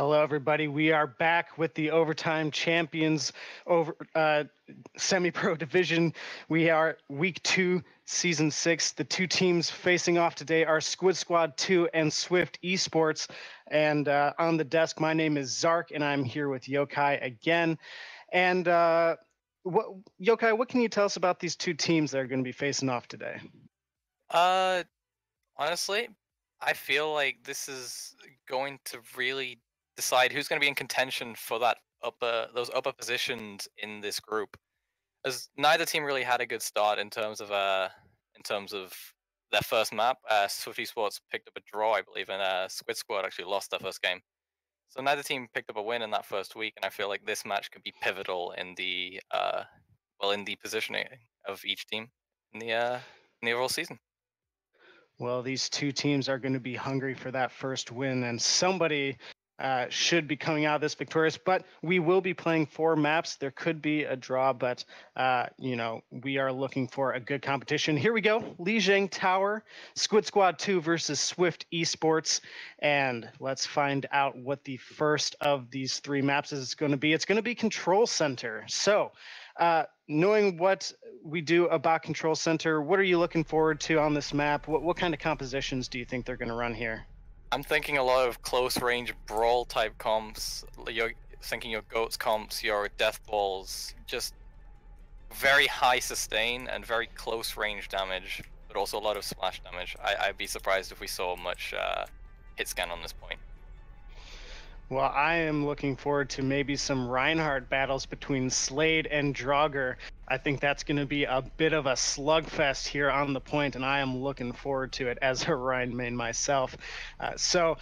Hello, everybody. We are back with the Overtime Champions over semi-pro division. We are Week 2, Season 6. The two teams facing off today are Squid Squad 2 and Swift eSports. And on the desk, my name is Zark, and I'm here with Yokai again. And Yokai, what can you tell us about these two teams that are going to be facing off today? Honestly, I feel like this is going to really decide who's going to be in contention for those upper positions in this group. As neither team really had a good start in terms of their first map. Swift Esports picked up a draw, I believe, and Squid Squad actually lost their first game. So neither team picked up a win in that first week, and I feel like this match could be pivotal in the positioning of each team in the overall season. Well, these two teams are going to be hungry for that first win, and somebody should be coming out of this victorious. But we will be playing 4 maps. There could be a draw, but we are looking for a good competition. Here we go. Lijiang Tower, Squid Squad 2 versus Swift Esports, and let's find out what the first of these 3 maps is going to be. It's going to be Control Center. So, knowing what we do about Control Center, what are you looking forward to on this map? What kind of compositions do you think they're going to run here? I'm thinking a lot of close range brawl type comps. You're thinking your goats comps, your death balls, just very high sustain and very close range damage, but also a lot of splash damage. I'd be surprised if we saw much hit scan on this point. Well, I am looking forward to maybe some Reinhardt battles between Slade and Draugr. I think that's going to be a bit of a slugfest here on the point, and I am looking forward to it as a Rein main myself. So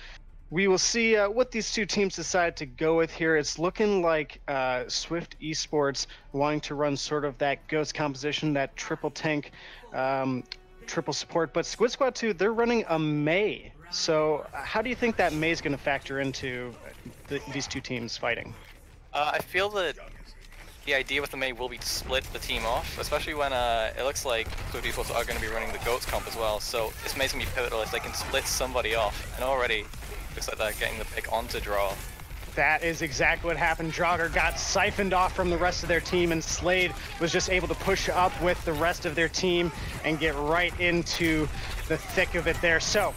we will see what these two teams decide to go with here. It's looking like Swift Esports wanting to run sort of that ghost composition, that triple tank, triple support, but Squid Squad 2, they're running a Mei. So how do you think that Mei is going to factor into these two teams fighting? I feel that the idea with the Mei will be to split the team off, especially when it looks like Swift Esports are going to be running the Goats comp as well. So this Mei's going to be pivotal if they can split somebody off, and already looks like they're getting the pick onto draw. That is exactly what happened. Draugr got siphoned off from the rest of their team, and Slade was just able to push up with the rest of their team and get right into the thick of it there. So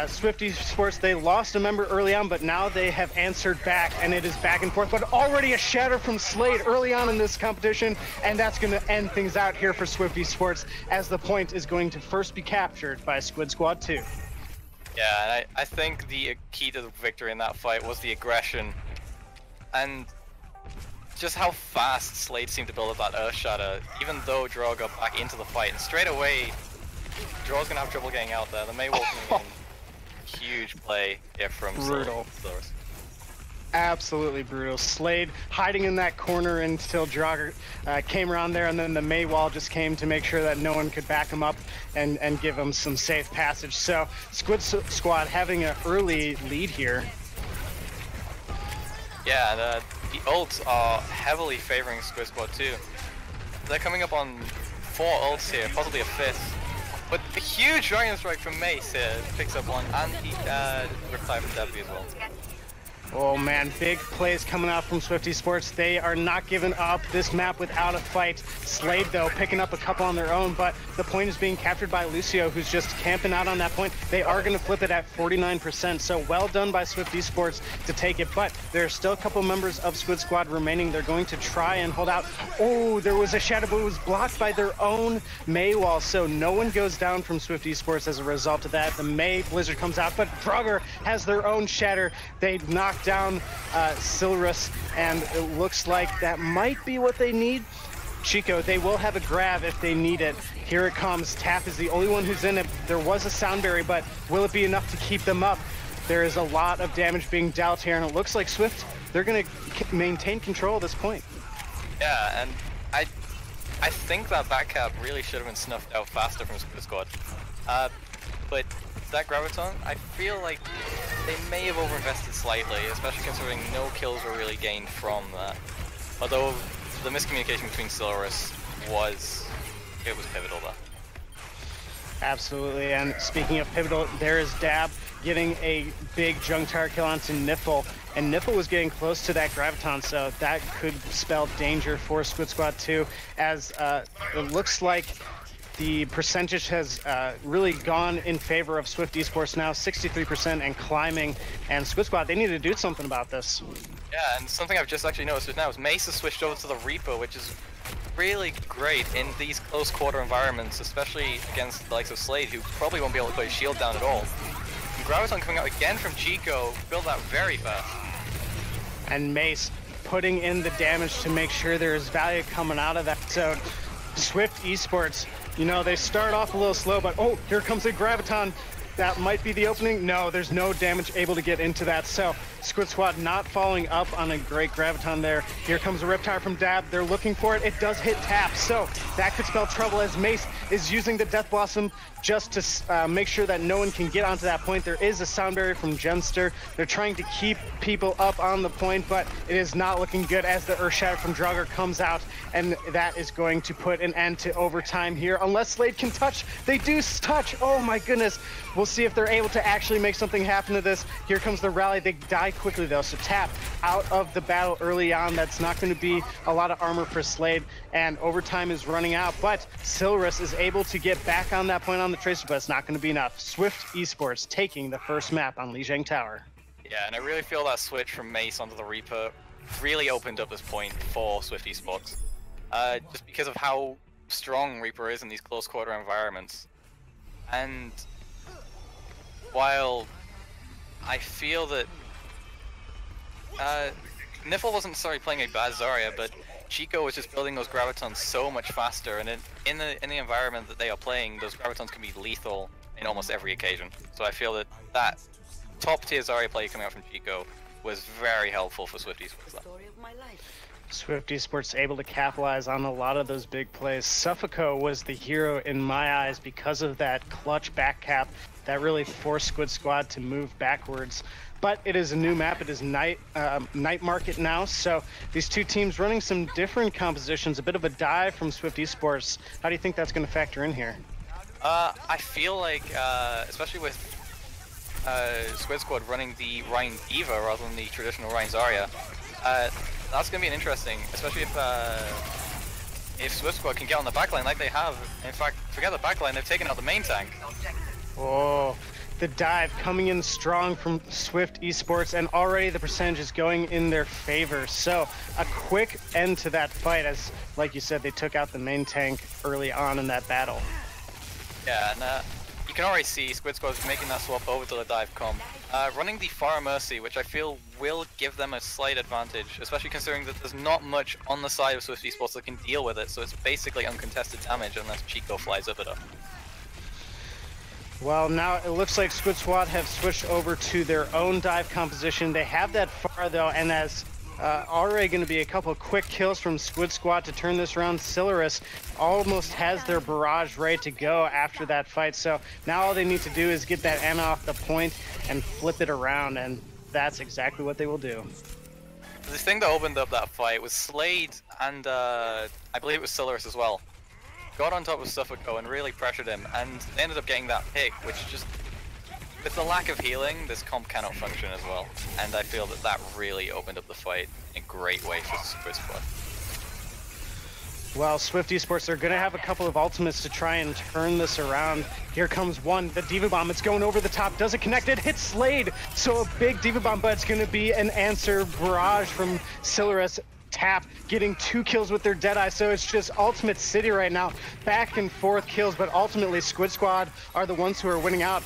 Swift Esports, they lost a member early on, but now they have answered back, and it is back and forth. But already a shatter from Slade early on in this competition, and that's going to end things out here for Swift Esports, as the point is going to first be captured by Squid Squad 2. Yeah, and I think the key to the victory in that fight was the aggression, and just how fast Slade seemed to build up that Earth Shatter, even though Draw got back into the fight. And straight away, Draw's going to have trouble getting out there. The Mei walking in. Huge play here from brutal. Source. Absolutely brutal. Slade hiding in that corner until Draugr came around there, and then the Mei wall just came to make sure that no one could back him up and give him some safe passage. So Squid Squad having an early lead here. Yeah, the ults are heavily favoring Squid Squad too. They're coming up on 4 ults here, possibly a 5th. But a huge Dragon Strike from Mace here picks up one, and he replied from Debbie as well. Oh man, big plays coming out from Swift Esports. They are not giving up this map without a fight. Slade, though, picking up a couple on their own, but the point is being captured by Lucio, who's just camping out on that point. They are going to flip it at 49%, so well done by Swift Esports to take it, but there are still a couple members of Squid Squad remaining. They're going to try and hold out. Oh, there was a shadow, but it was blocked by their own Mei wall, so no one goes down from Swift Esports as a result of that. The Mei Blizzard comes out, but Draugr has their own shatter. They knock down Silrus, and it looks like that might be what they need. Chico, they will have a grab if they need it. Here it comes. Tap is the only one who's in it. There was a sound berry, but will it be enough to keep them up? There is a lot of damage being dealt here, and it looks like Swift, they're going to maintain control at this point. Yeah, and I think that back cap really should have been snuffed out faster from Squid Squad. But that Graviton, I feel like they may have overinvested slightly, especially considering no kills were really gained from that. Although the miscommunication between Silrus was pivotal there. Absolutely, and speaking of pivotal, there is Dab getting a big junk tire kill onto Niffle, and Niffle was getting close to that Graviton, so that could spell danger for Squid Squad 2, as it looks like the percentage has really gone in favor of Swift Esports now, 63% and climbing, and Squid Squad, they need to do something about this. Yeah, and something I've just actually noticed now is Mace has switched over to the Reaper, which is really great in these close quarter environments, especially against the likes of Slade, who probably won't be able to put his shield down at all. And Graviton coming out again from Chico, built that very fast. And Mace putting in the damage to make sure there is value coming out of that. So Swift Esports, you know, they start off a little slow, but oh, here comes a Graviton. That might be the opening. No, there's no damage able to get into that. So Squid Squad not following up on a great Graviton there. Here comes a Riptire from Dab. They're looking for it. It does hit tap. So that could spell trouble as Mace is using the Death Blossom just to make sure that no one can get onto that point. There is a sound barrier from Genster. They're trying to keep people up on the point, but it is not looking good as the Earth Shatter from Draugr comes out, and that is going to put an end to overtime here. Unless Slade can touch, they do touch. Oh my goodness. We'll see if they're able to actually make something happen to this. Here comes the rally. They die quickly though, so Tap out of the battle early on. That's not going to be a lot of armor for Slade, and overtime is running out, but Silrus is able to get back on that point on the Tracer, but it's not going to be enough. Swift Esports taking the first map on Lijiang Tower. Yeah, and I really feel that switch from Mace onto the Reaper really opened up this point for Swift Esports. Just because of how strong Reaper is in these close quarter environments. And while I feel that Niffle wasn't necessarily playing a bad Zarya, but Chico was just building those Gravitons so much faster, and in the environment that they are playing, those Gravitons can be lethal in almost every occasion. So I feel that top tier Zarya play coming out from Chico was very helpful for Swift Esports. Swift Esports able to capitalize on a lot of those big plays. Suffolco was the hero in my eyes because of that clutch back cap that really forced Squid Squad to move backwards. But it is a new map. It is night market now, so these two teams running some different compositions. A bit of a dive from Swift Esports. How do you think that's going to factor in here? I feel like, especially with Squid Squad running the Rein Diva rather than the traditional Rein Zarya, that's going to be an interesting, especially if Swift Squad can get on the backline like they have. In fact, forget the backline, they've taken out the main tank. Oh, the dive coming in strong from Swift Esports, and already the percentage is going in their favor. So a quick end to that fight, as like you said, they took out the main tank early on in that battle. Yeah, and you can already see Squid Squad is making that swap over to the dive comp. Running the Far Mercy, which I feel will give them a slight advantage, especially considering that there's not much on the side of Swift Esports that can deal with it, so it's basically uncontested damage unless Chico flies up it up. Well, now it looks like Squid Squad have switched over to their own dive composition. They have that far though, and as already going to be a couple of quick kills from Squid Squad to turn this around. Silrus almost has their barrage ready to go after that fight, so now all they need to do is get that Ana off the point and flip it around, and that's exactly what they will do. The thing that opened up that fight was Slade and I believe it was Silrus as well. Got on top of Suffolco and really pressured him, and they ended up getting that pick, which just, with the lack of healing, this comp cannot function as well. And I feel that that really opened up the fight in a great way for Squid Squad. Well, Swift Esports are going to have a couple of ultimates to try and turn this around. Here comes one, the Diva Bomb. It's going over the top. Does it connect? It hits Slade. So a big Diva Bomb, but it's going to be an answer barrage from Silrus. Tap getting 2 kills with their Deadeye, so it's just Ultimate City right now. Back and forth kills, but ultimately Squid Squad are the ones who are winning out.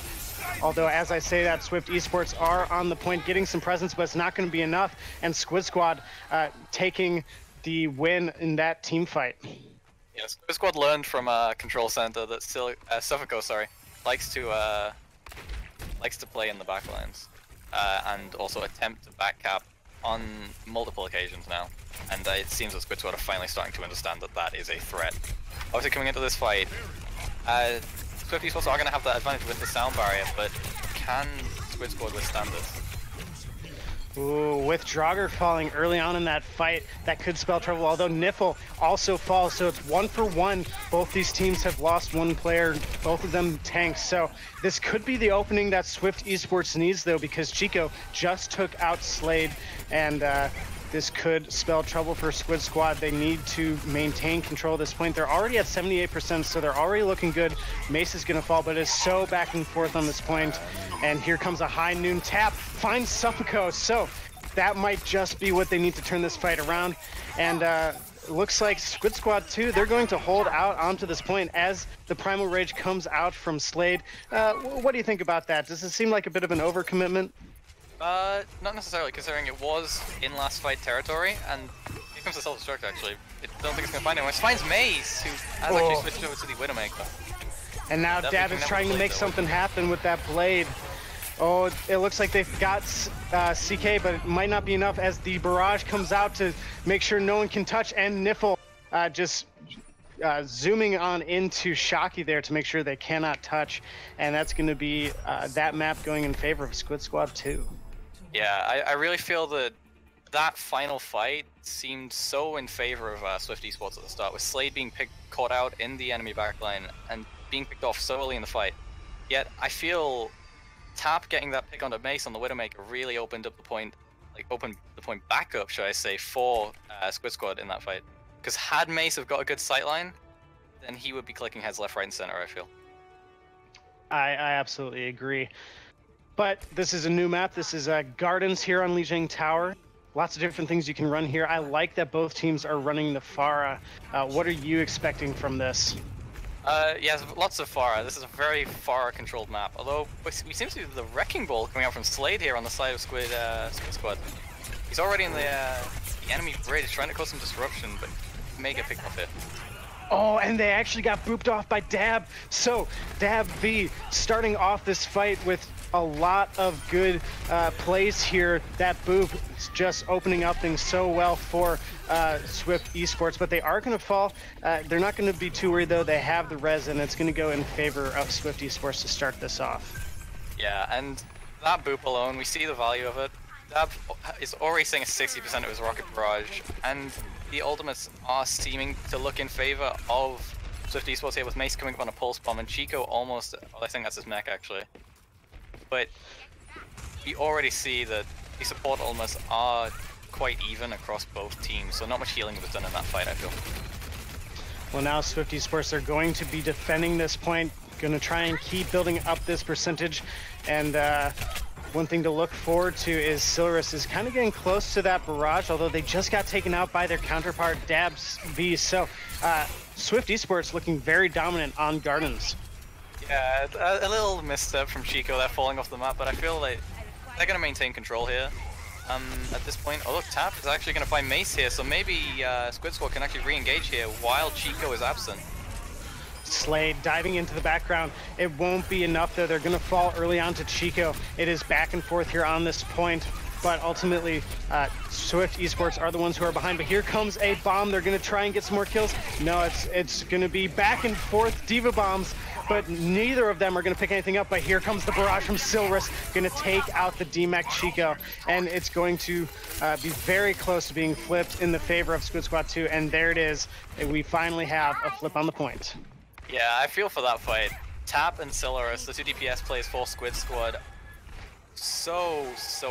Although, as I say that, Swift Esports are on the point, getting some presence, but it's not going to be enough. And Squid Squad taking the win in that team fight. Yeah, Squid Squad learned from Control Center that Suffolco, likes to play in the backlines and also attempt to backcap on multiple occasions now. And it seems that Squid Squad are finally starting to understand that that is a threat. Obviously, coming into this fight, Swift Esports are going to have that advantage with the sound barrier, but can Squid Squad withstand this? Ooh, with Draugr falling early on in that fight, that could spell trouble, although Niffle also falls, so it's 1-for-1. Both these teams have lost one player, both of them tanks, so this could be the opening that Swift Esports needs, though, because Chico just took out Slade, and this could spell trouble for Squid Squad. They need to maintain control at this point. They're already at 78%, so they're already looking good. Mace is going to fall, but it's so back and forth on this point. And here comes a high noon tap, finds Suffoco. So that might just be what they need to turn this fight around. And looks like Squid Squad 2, they're going to hold out onto this point as the Primal Rage comes out from Slade. What do you think about that? Does it seem like a bit of an overcommitment? Not necessarily, considering it was in last fight territory, and here comes the self-destruct actually. I don't think it's going to find anyone. It finds Maze, who has actually switched over to the Widowmaker. And now Dab is trying to make something happen with that blade. Oh, it looks like they've got CK, but it might not be enough as the barrage comes out to make sure no one can touch, and Niffle just zooming on into Shocky there to make sure they cannot touch, and that's going to be that map going in favor of Squid Squad 2. Yeah, I really feel that final fight seemed so in favor of Swift Esports at the start, with Slade being caught out in the enemy backline and being picked off so early in the fight. Yet I feel Tap getting that pick onto Mace on the Widowmaker really opened up the point, opened the point back up, should I say, for Squid Squad in that fight. Because had Mace have got a good sightline, then he would be clicking heads left, right, and center, I feel. I absolutely agree. But this is a new map. This is Gardens here on Lijiang Tower. Lots of different things you can run here. I like that both teams are running the Pharah. What are you expecting from this? Yes, lots of Pharah. This is a very Pharah-controlled map. Although we seem to be the Wrecking Ball coming out from Slade here on the side of Squid Squad. He's already in the enemy bridge, trying to cause some disruption, but may get picked off here. Oh, and they actually got booped off by Dab. So Dab V starting off this fight with a lot of good plays here. That boop is just opening up things so well for Swift Esports, but they are going to fall. They're not going to be too worried, though. They have the res, and it's going to go in favor of Swift Esports to start this off. Yeah, and that boop alone, we see the value of it. Dab is already seeing a 60% of his rocket barrage, and the ultimates are seeming to look in favor of Swift Esports here, with Mace coming up on a pulse bomb, and Chico almost, well, I think that's his mech actually. But we already see that the support ultimates are quite even across both teams, so not much healing was done in that fight, I feel. Well, now Swift Esports are going to be defending this point, going to try and keep building up this percentage, and one thing to look forward to is Silurus is kind of getting close to that barrage, although they just got taken out by their counterpart, Dabs V. So Swift Esports looking very dominant on Gardens. Yeah, a little misstep from Chico there, falling off the map, but I feel like they're going to maintain control here at this point. Oh look, Tap is actually going to find Mace here, so maybe Squid Squad can actually re-engage here while Chico is absent. Slade diving into the background. It won't be enough though. They're going to fall early on to Chico. It is back and forth here on this point, but ultimately Swift Esports are the ones who are behind. But here comes a bomb. They're going to try and get some more kills. No, it's going to be back and forth Diva bombs, but neither of them are going to pick anything up. But here comes the barrage from Silurus, going to take out the DMAC Chico, and it's going to be very close to being flipped in the favor of Squid Squad 2, and there it is. We finally have a flip on the point. Yeah, I feel for that fight. Tap and Silurus, the two DPS plays for Squid Squad, so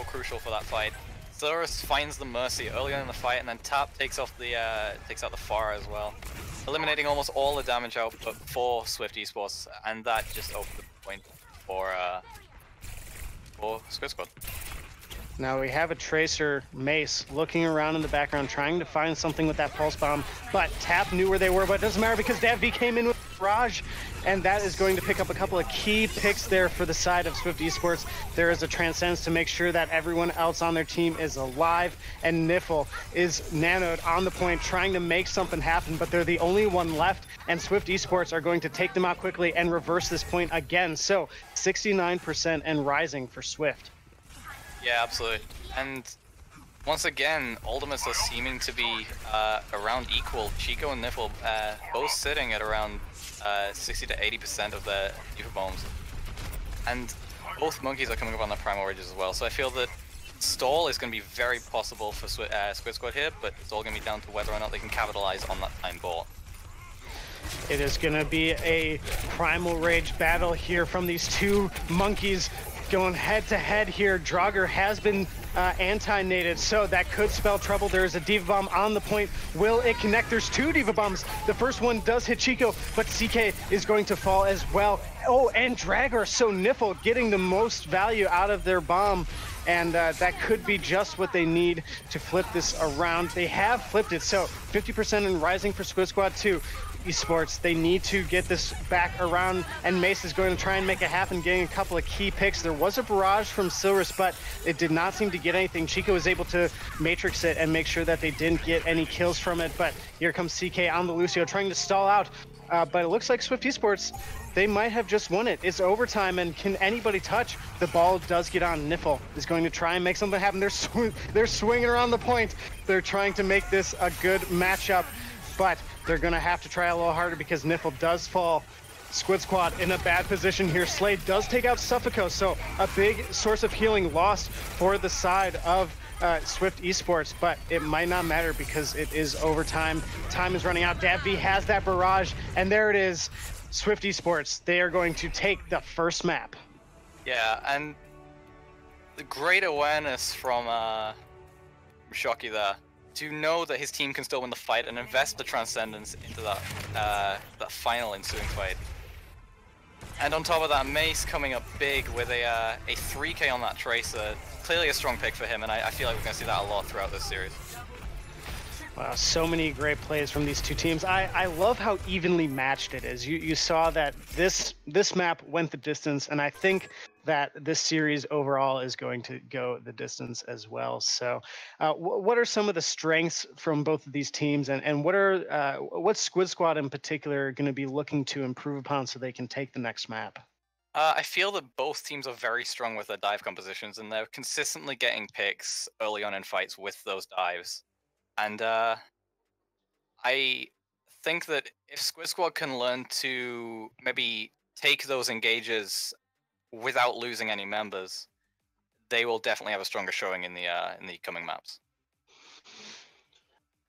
crucial for that fight. Silurus finds the Mercy earlier in the fight, and then Tap takes out the Pharah as well, eliminating almost all the damage output for Swift Esports, and that just opened the point for Squid Squad. Now we have a Tracer, Mace, looking around in the background, trying to find something with that Pulse Bomb, but Tap knew where they were, but it doesn't matter because Dav V came in with Raj, and that is going to pick up a couple of key picks there for the side of Swift Esports. There is a Transcendence to make sure that everyone else on their team is alive, and Niffle is nanoed on the point, trying to make something happen, but they're the only one left, and Swift Esports are going to take them out quickly and reverse this point again. So 69% and rising for Swift. Yeah, absolutely. And once again, ultimates are seeming to be around equal. Chico and Niffle both sitting at around 60 to 80% of their Diva bombs. And both monkeys are coming up on their primal rages as well. So I feel that stall is going to be very possible for Squid Squad here, but it's all going to be down to whether or not they can capitalize on that time ball. It is going to be a Primal Rage battle here from these two monkeys going head to head here. Draugr has been anti-nated, so that could spell trouble. There is a Diva Bomb on the point. Will it connect? There's two Diva Bombs. The first one does hit Chico, but CK is going to fall as well. Oh, and Draugr, so Niffle getting the most value out of their bomb. And that could be just what they need to flip this around. They have flipped it, so 50% in Rising for Squid Squad 2. eSports, they need to get this back around, and Mace is going to try and make it happen, getting a couple of key picks. There was a barrage from Silris, but it did not seem to get anything. Chico was able to matrix it and make sure that they didn't get any kills from it, but here comes CK on the Lucio trying to stall out. But it looks like Swift eSports, they might have just won it. It's overtime, and can anybody touch? The ball does get on. Niffle is going to try and make something happen. They're swinging around the point. They're trying to make this a good matchup, but they're going to have to try a little harder because Niffle does fall. Squid Squad in a bad position here. Slade does take out Suffoco, so a big source of healing lost for the side of Swift eSports, but it might not matter because it is overtime. Time is running out. DabV has that barrage, and there it is. Swift eSports, they are going to take the first map. Yeah, and the great awareness from Shocky there to know that his team can still win the fight and invest the Transcendence into that final ensuing fight. And on top of that, Mace coming up big with a 3K on that Tracer. Clearly a strong pick for him, and I feel like we're going to see that a lot throughout this series. Wow, so many great plays from these two teams. I love how evenly matched it is. You saw that this map went the distance, and I think that this series overall is going to go the distance as well. So what are some of the strengths from both of these teams, and what's Squid Squad in particular going to be looking to improve upon so they can take the next map? I feel that both teams are very strong with their dive compositions, and they're consistently getting picks early on in fights with those dives. And I think that if Squid Squad can learn to maybe take those engages without losing any members, they will definitely have a stronger showing in the coming maps.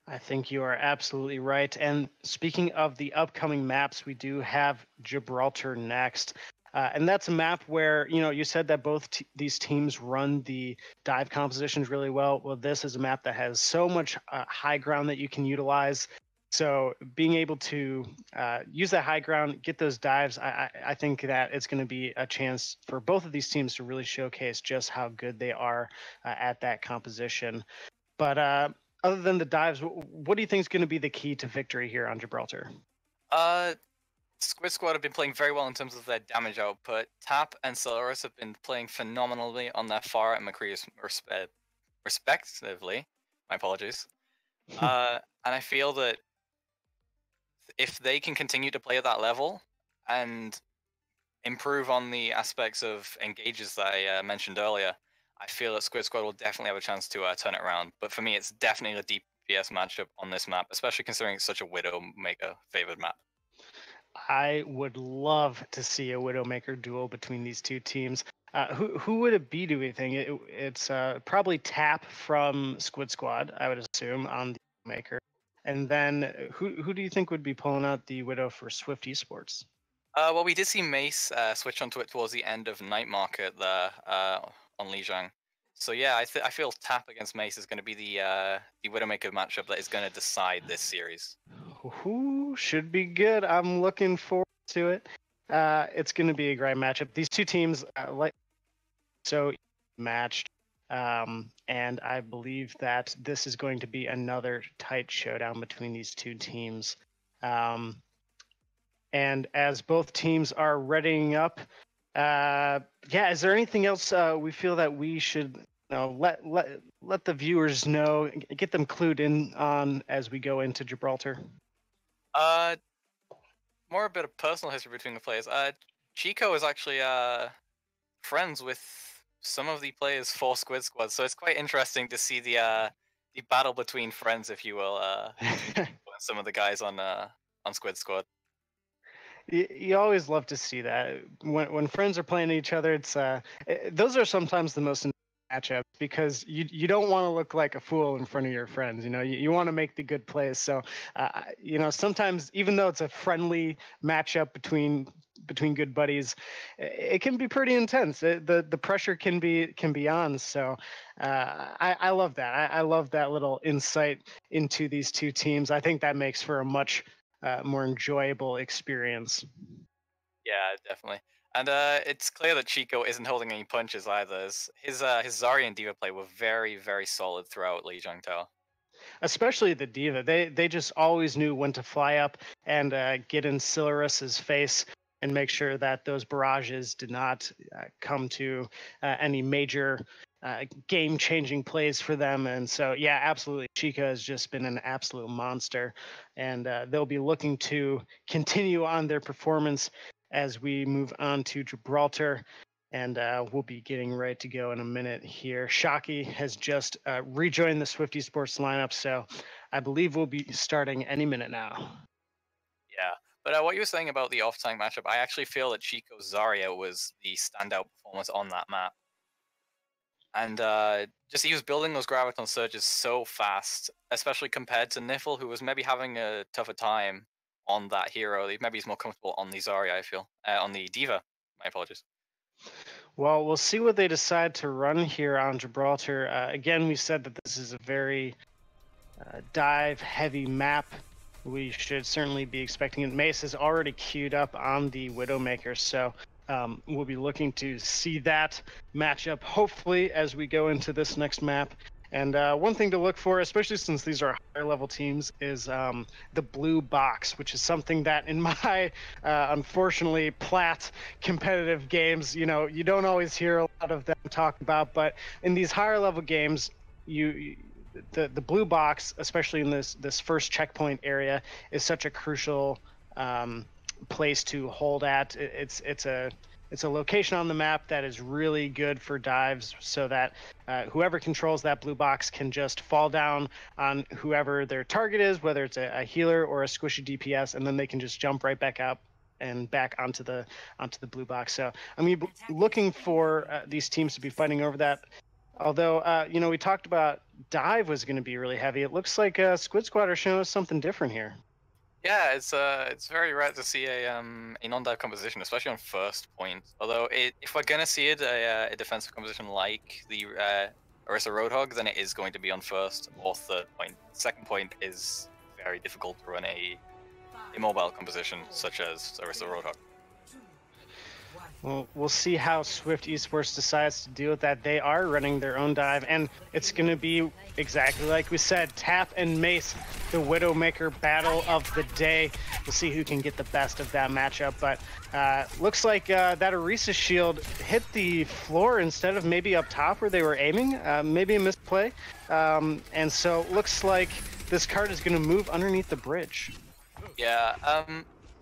I think you are absolutely right. And speaking of the upcoming maps, we do have Gibraltar next. And that's a map where, you said that both these teams run the dive compositions really well. Well, this is a map that has so much high ground that you can utilize. So being able to use that high ground, get those dives, I think that it's going to be a chance for both of these teams to really showcase just how good they are at that composition. But other than the dives, what do you think is going to be the key to victory here on Gibraltar? Squid Squad have been playing very well in terms of their damage output. Tap and Solaris have been playing phenomenally on their Pharah and McCree respectively. My apologies. And I feel that if they can continue to play at that level and improve on the aspects of engages that I mentioned earlier, I feel that Squid Squad will definitely have a chance to turn it around. But for me, it's definitely a DPS matchup on this map, especially considering it's such a Widowmaker favored map. I would love to see a Widowmaker duel between these two teams. Who would it be, do we think? It's probably Tap from Squid Squad, I would assume, on the Widowmaker. And then who do you think would be pulling out the Widow for Swift eSports? Well, we did see Mace switch onto it towards the end of Night Market there on Lijiang. So yeah, I feel Tap against Mace is going to be the Widowmaker matchup that is going to decide this series. Who should be good? I'm looking forward to it. It's going to be a great matchup. These two teams so matched, and I believe that this is going to be another tight showdown between these two teams. And as both teams are readying up, is there anything else we feel that we should let the viewers know, get them clued in on as we go into Gibraltar? More a bit of personal history between the players. Chico is actually friends with some of the players for Squid Squad, so it's quite interesting to see the battle between friends, if you will, some of the guys on Squid Squad. You always love to see that when friends are playing each other. It's those are sometimes the most matchups because you don't want to look like a fool in front of your friends. You want to make the good plays. So sometimes even though it's a friendly matchup between good buddies, it can be pretty intense. The pressure can be on. So I love that. I love that little insight into these two teams. I think that makes for a much more enjoyable experience. Yeah, definitely. And it's clear that Chico isn't holding any punches either. His Zarya and Diva play were very, very solid throughout Li Jiangtao. Especially the Diva. They just always knew when to fly up and get in Silarus's face and make sure that those barrages did not come to any major game-changing plays for them. And so, yeah, absolutely, Chica has just been an absolute monster, and they'll be looking to continue on their performance as we move on to Gibraltar. And we'll be getting ready to go in a minute here. Shockey has just rejoined the Swift eSports lineup, so I believe we'll be starting any minute now. Yeah, but what you were saying about the off-tank matchup, I actually feel that Chico Zarya was the standout performance on that map. And just he was building those Graviton surges so fast, especially compared to Niffle, who was maybe having a tougher time on that hero. Maybe he's more comfortable on the Zarya, I feel. On the Diva, my apologies. Well, we'll see what they decide to run here on Gibraltar. Again, we said that this is a very dive-heavy map. We should certainly be expecting it. Mace is already queued up on the Widowmaker, so we'll be looking to see that matchup, hopefully, as we go into this next map. And one thing to look for, especially since these are higher level teams, is the blue box, which is something that in my, unfortunately, plat competitive games, you don't always hear a lot of them talk about. But in these higher level games, the blue box, especially in this first checkpoint area, is such a crucial place to hold at. It's a location on the map that is really good for dives, so that whoever controls that blue box can just fall down on whoever their target is, whether it's a healer or a squishy DPS, and then they can just jump right back up and back onto the blue box. So I'm looking for these teams to be fighting over that. Although we talked about dive was going to be really heavy. It looks like Squid Squad are showing us something different here. Yeah, it's very rare to see a non-dive composition, especially on first point. Although if we're gonna see it a defensive composition like the Orisa Roadhog, then it is going to be on first or third point. Second point is very difficult to run a immobile composition such as Orisa Roadhog. Well, we'll see how Swift eSports decides to deal with that. They are running their own dive, and it's going to be exactly like we said, Tap and Mace, the Widowmaker battle of the day. We'll see who can get the best of that matchup, but looks like that Orisa shield hit the floor instead of maybe up top where they were aiming, maybe a misplay, and so looks like this card is going to move underneath the bridge. Yeah,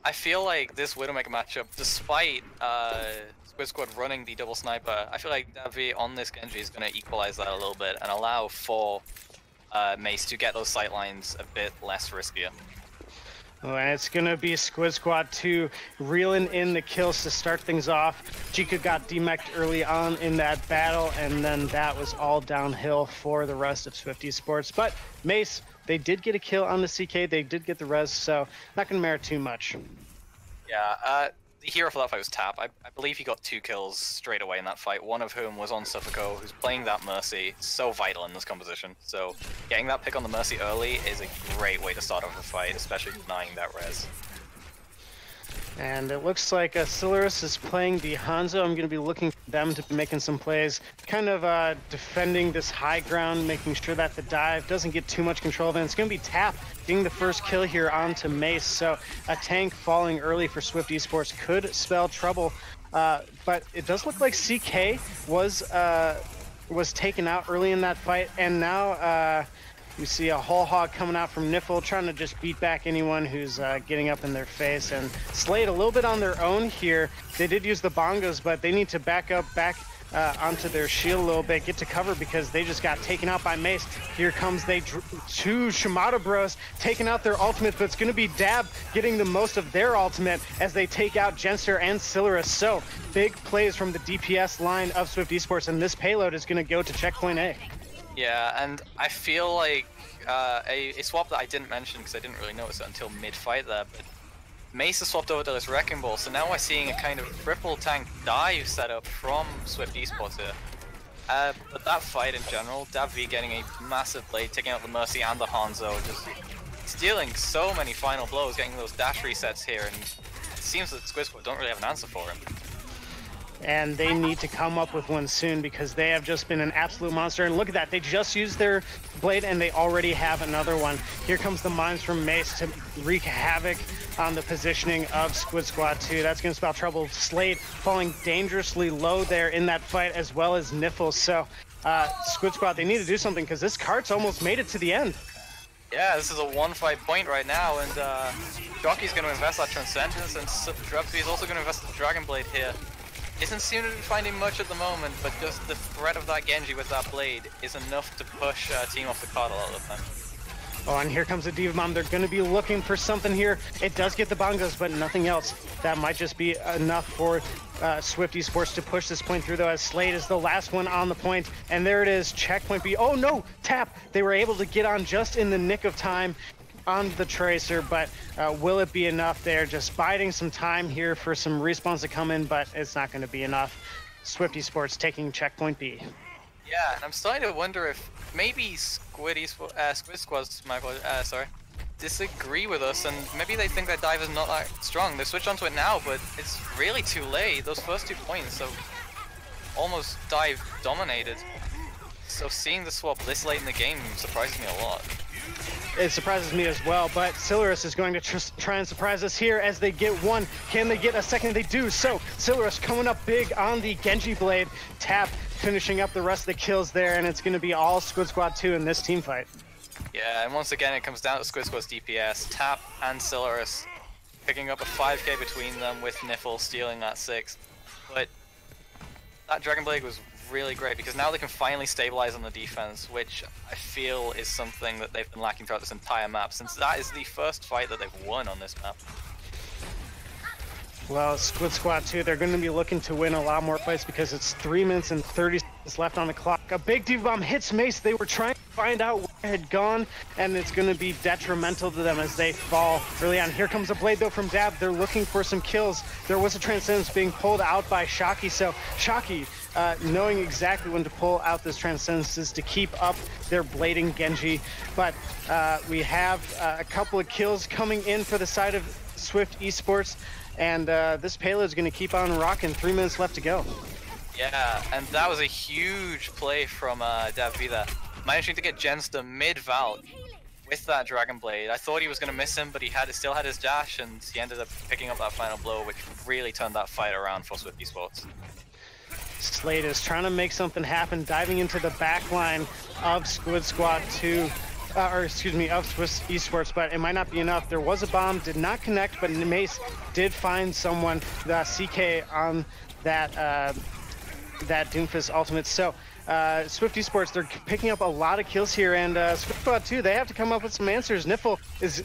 I feel like this Widowmaker matchup, despite Squid Squad running the double sniper, I feel like Davi on this Genji is going to equalize that a little bit and allow for Mace to get those sightlines a bit less riskier. Oh, and it's going to be Squid Squad 2 reeling in the kills to start things off. Chica got demeched early on in that battle, and then that was all downhill for the rest of Swift eSports. But Mace, they did get a kill on the CK, they did get the res, so not going to matter too much. Yeah, the hero for that fight was Tap. I believe he got 2 kills straight away in that fight, one of whom was on Suffolco, who's playing that Mercy, so vital in this composition. So getting that pick on the Mercy early is a great way to start off a fight, especially denying that res. And it looks like Silarus is playing the Hanzo. I'm going to be looking for them to be making some plays, kind of defending this high ground, making sure that the dive doesn't get too much control of it. And it's going to be Tap getting the first kill here onto Mace. So a tank falling early for Swift eSports could spell trouble. But it does look like CK was taken out early in that fight. And now we see a whole hog coming out from Niffle, trying to just beat back anyone who's getting up in their face. And Slade a little bit on their own here. They did use the bongos, but they need to back up, back onto their shield a little bit, get to cover because they just got taken out by Mace. Here comes two Shimada Bros taking out their ultimate, but it's going to be Dab getting the most of their ultimate as they take out Genster and Silurus. So big plays from the DPS line of Swift Esports, and this payload is going to go to checkpoint A. Yeah, and I feel like a swap that I didn't mention because I didn't really notice it until mid-fight there, but Mace has swapped over to this Wrecking Ball, so now we're seeing a kind of triple tank dive setup from Swift Esports here. But that fight in general, Dav getting a massive blade, taking out the Mercy and the Hanzo, just stealing so many final blows, getting those dash resets here, and it seems that Squid don't really have an answer for him. And they need to come up with one soon because they have just been an absolute monster. And look at that, they just used their blade and they already have another one. Here comes the mines from Mace to wreak havoc on the positioning of Squid Squad 2. That's going to spell trouble. Slade falling dangerously low there in that fight, as well as Niffles. So Squid Squad, they need to do something because this cart's almost made it to the end. Yeah, this is a one-fight point right now, and Jockey's going to invest that Transcendence, and Drubsby is also going to invest the Dragon Blade here. Isn't seem to be finding much at the moment, but just the threat of that Genji with that blade is enough to push team off the card a lot of the time. Oh, and here comes the Diva Bomb. They're going to be looking for something here. It does get the bongos, but nothing else. That might just be enough for Swift Esports to push this point through, though, as Slade is the last one on the point. And there it is, checkpoint B. Oh, no, tap. They were able to get on just in the nick of time on the Tracer, but will it be enough? They're just biding some time here for some respawns to come in, but it's not going to be enough. Swift Esports taking checkpoint B. Yeah, and I'm starting to wonder if maybe Squid Squad's disagree with us, and maybe they think that dive is not that strong. They switch onto it now, but it's really too late. Those first 2 points are almost dive dominated. So seeing the swap this late in the game surprises me a lot. It surprises me as well, but Silurus is going to try and surprise us here as they get one. Can they get a second? They do. So Silurus coming up big on the Genji blade. Tap finishing up the rest of the kills there, and it's going to be all Squid Squad 2 in this team fight. Yeah, and once again it comes down to Squid Squad's DPS. Tap and Silurus picking up a 5k between them, with Niffle stealing that 6. But that Dragon Blade was really great because now they can finally stabilize on the defense, which I feel is something that they've been lacking throughout this entire map, since that is the first fight that they've won on this map. Well, Squid Squad 2, they're going to be looking to win a lot more fights because it's 3 minutes and 30 seconds left on the clock. A big Diva Bomb hits Mace. They were trying to find out where it had gone, and it's going to be detrimental to them as they fall early on. Here comes a blade, though, from Dab. They're looking for some kills. There was a Transcendence being pulled out by Shocky, so Shocky, knowing exactly when to pull out this Transcendence to keep up their blading Genji. But we have a couple of kills coming in for the side of Swift Esports. And this payload is going to keep on rocking. 3 minutes left to go. Yeah, and that was a huge play from Davida, managing to get Genster mid-Val with that Dragon Blade. I thought he was going to miss him, but he still had his dash, and he ended up picking up that final blow, which really turned that fight around for Swift Esports. Slade is trying to make something happen, diving into the back line of Squid Squad 2. Of Swift Esports, but it might not be enough. There was a bomb, did not connect, but Mace did find someone, the CK on that that Doomfist ultimate. So Swift Esports, they're picking up a lot of kills here, and Swift Squad 2, they have to come up with some answers. Niffle is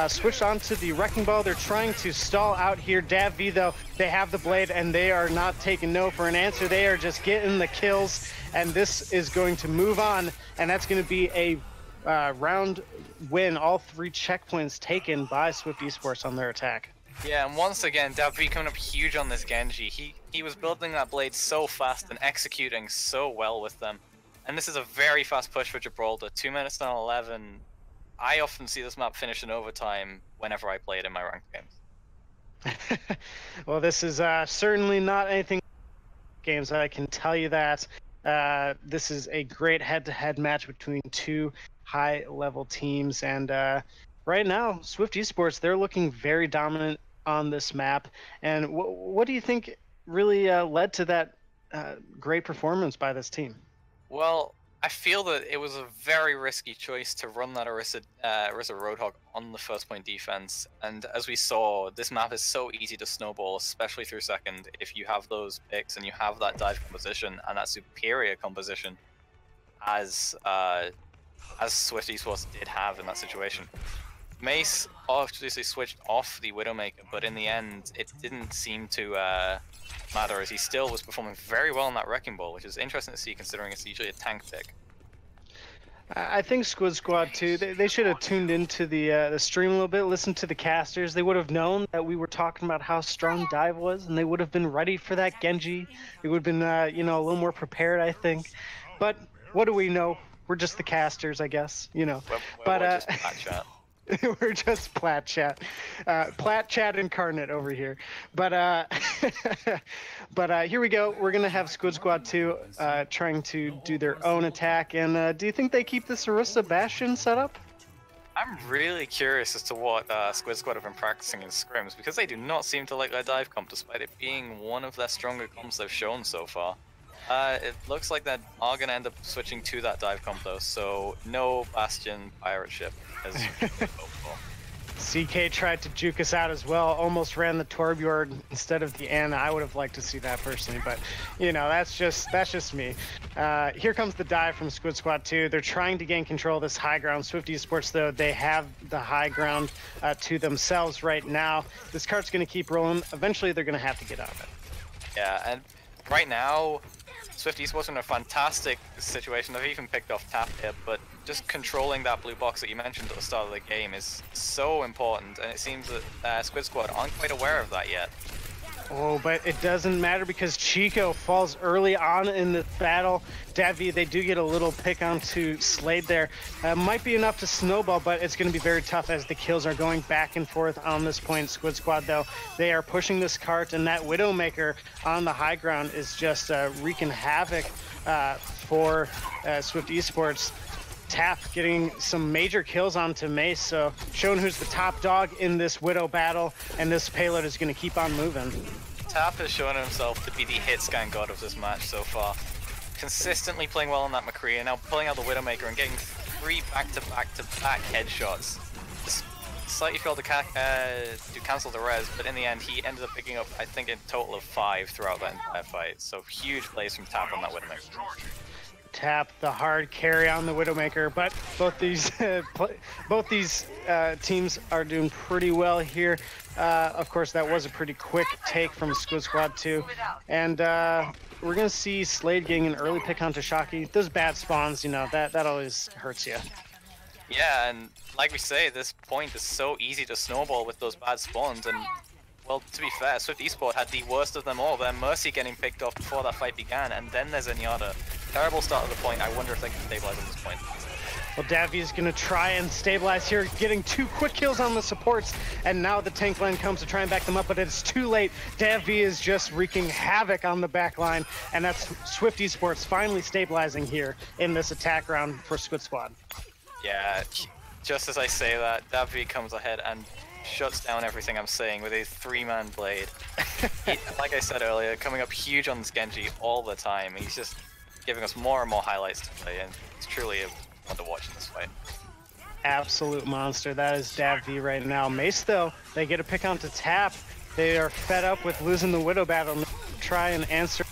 switched onto the Wrecking Ball. They're trying to stall out here. Dav V, though, they have the blade, and they are not taking no for an answer. They are just getting the kills, and this is going to move on, and that's going to be a round win. All 3 checkpoints taken by Swift Esports on their attack. Yeah, and once again, Davi coming up huge on this Genji. He was building that blade so fast and executing so well with them. And this is a very fast push for Gibraltar. 2 minutes and 11. I often see this map finish in overtime whenever I play it in my ranked games. Well, this is certainly not anything games, I can tell you that. This is a great head-to-head match between 2 high-level teams, and right now, Swift Esports, they're looking very dominant on this map. And what do you think really led to that great performance by this team? Well, I feel that it was a very risky choice to run that Orisa Roadhog on the first point defense, and as we saw, this map is so easy to snowball, especially through second, if you have those picks and you have that dive composition and that superior composition as Swift eSports did have in that situation. Mace obviously switched off the Widowmaker, but in the end, it didn't seem to matter, as he still was performing very well in that Wrecking Ball, which is interesting to see considering it's usually a tank pick. I think Squid Squad too. They should have tuned into the stream a little bit, listened to the casters. They would have known that we were talking about how strong Dive was, and they would have been ready for that Genji. They would have been, you know, a little more prepared, I think. But what do we know? We're just the casters, I guess. You know. We're just Plat Chat. We're just Plat Chat. Plat Chat incarnate over here. But here we go. We're going to have Squid Squad 2 trying to do their own attack. And do you think they keep this Orisa Bastion set up? I'm really curious as to what Squid Squad have been practicing in scrims, because they do not seem to like their dive comp, despite it being one of their stronger comps they've shown so far. It looks like they are going to end up switching to that dive comp though, so no Bastion pirate ship as hopeful. CK tried to juke us out as well, almost ran the Torbjorn instead of the Ana. I would have liked to see that personally, but you know, that's just me. Here comes the dive from Squid Squad 2. They're trying to gain control of this high ground. Swift eSports, though, they have the high ground to themselves right now. This cart's going to keep rolling. Eventually, they're going to have to get out of it. Yeah, and right now, Swift eSports are in a fantastic situation. They've even picked off Tap here, but just controlling that blue box that you mentioned at the start of the game is so important, and it seems that Squid Squad aren't quite aware of that yet. Oh, but it doesn't matter because Chico falls early on in the battle. Davi, they do get a little pick onto Slade there. Might be enough to snowball, but it's going to be very tough as the kills are going back and forth on this point. Squid Squad, though, they are pushing this cart, and that Widowmaker on the high ground is just wreaking havoc for Swift eSports. Tap getting some major kills onto Mace, so showing who's the top dog in this Widow battle, and this payload is going to keep on moving. Tap has shown himself to be the hit scan god of this match so far. Consistently playing well on that McCree, and now pulling out the Widowmaker and getting 3 back-to-back headshots. Just slightly failed to cancel the res, but in the end he ended up picking up, I think, a total of 5 throughout that entire fight. So huge plays from Tap on that Widowmaker. Tap the hard carry on the Widowmaker, but both these teams are doing pretty well here. Of course, that was a pretty quick take from Squid Squad 2, and we're gonna see Slade getting an early pick onto Shocky. Those bad spawns, you know, that always hurts you. Yeah, and like we say, this point is so easy to snowball with those bad spawns, and well, to be fair, Swift eSport had the worst of them all. Their Mercy getting picked off before that fight began, and then there's Zenyatta. Terrible start of the point. I wonder if they can stabilize at this point. Well, Davi is going to try and stabilize here, getting 2 quick kills on the supports, and now the tank line comes to try and back them up, but it's too late. Davi is just wreaking havoc on the back line, and that's Swift eSports finally stabilizing here in this attack round for Squid Squad. Yeah, just as I say that, Davi comes ahead and shuts down everything I'm saying with a 3-man blade. Like I said earlier, coming up huge on this Genji all the time. He's just giving us more and more highlights to play, and it's truly a fun to watch in this fight. Absolute monster. That is Davi right now. Mace, though, they get a pick onto Tap. They are fed up with losing the Widow battle and try and answer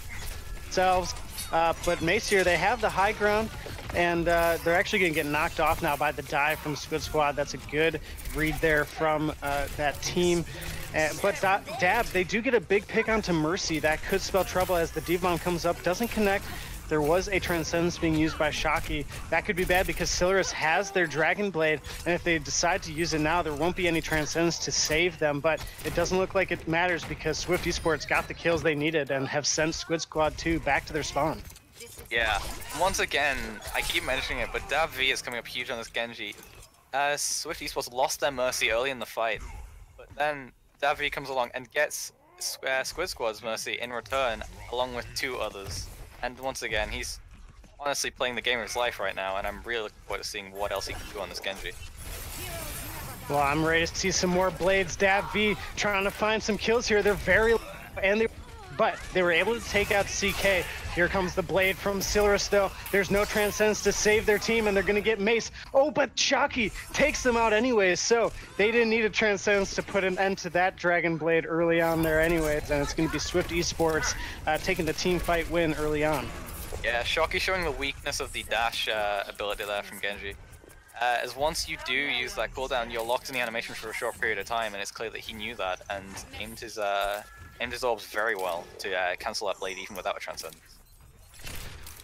themselves. But Mace here, they have the high ground, and they're actually going to get knocked off now by the dive from Squid Squad. That's a good read there from that team. But Dab, they do get a big pick onto Mercy. That could spell trouble as the D-Bomb comes up, doesn't connect. There was a Transcendence being used by Shocky. That could be bad because Silurus has their Dragon Blade, and if they decide to use it now, there won't be any Transcendence to save them, but it doesn't look like it matters because Swift eSports got the kills they needed and have sent Squid Squad 2 back to their spawn. Yeah, once again, I keep mentioning it, but Dav-V is coming up huge on this Genji. Swift eSports lost their Mercy early in the fight, but then Dav-V comes along and gets Squid Squad's Mercy in return, along with 2 others. And once again, he's honestly playing the game of his life right now, and I'm really looking forward to seeing what else he can do on this Genji. Well, I'm ready to see some more blades. Dav-V trying to find some kills here. They're very low, and they're but they were able to take out CK. Here comes the blade from Silurus, though. There's no Transcendence to save their team, and they're going to get Mace. Oh, but Shocky takes them out anyways, so they didn't need a Transcendence to put an end to that Dragon Blade early on there anyways, and it's going to be Swift eSports taking the team fight win early on. Yeah, Shocky showing the weakness of the dash ability there from Genji. As once you do use that cooldown, you're locked in the animation for a short period of time, and it's clear that he knew that and aimed his orbs very well to cancel that blade even without a Transcendence.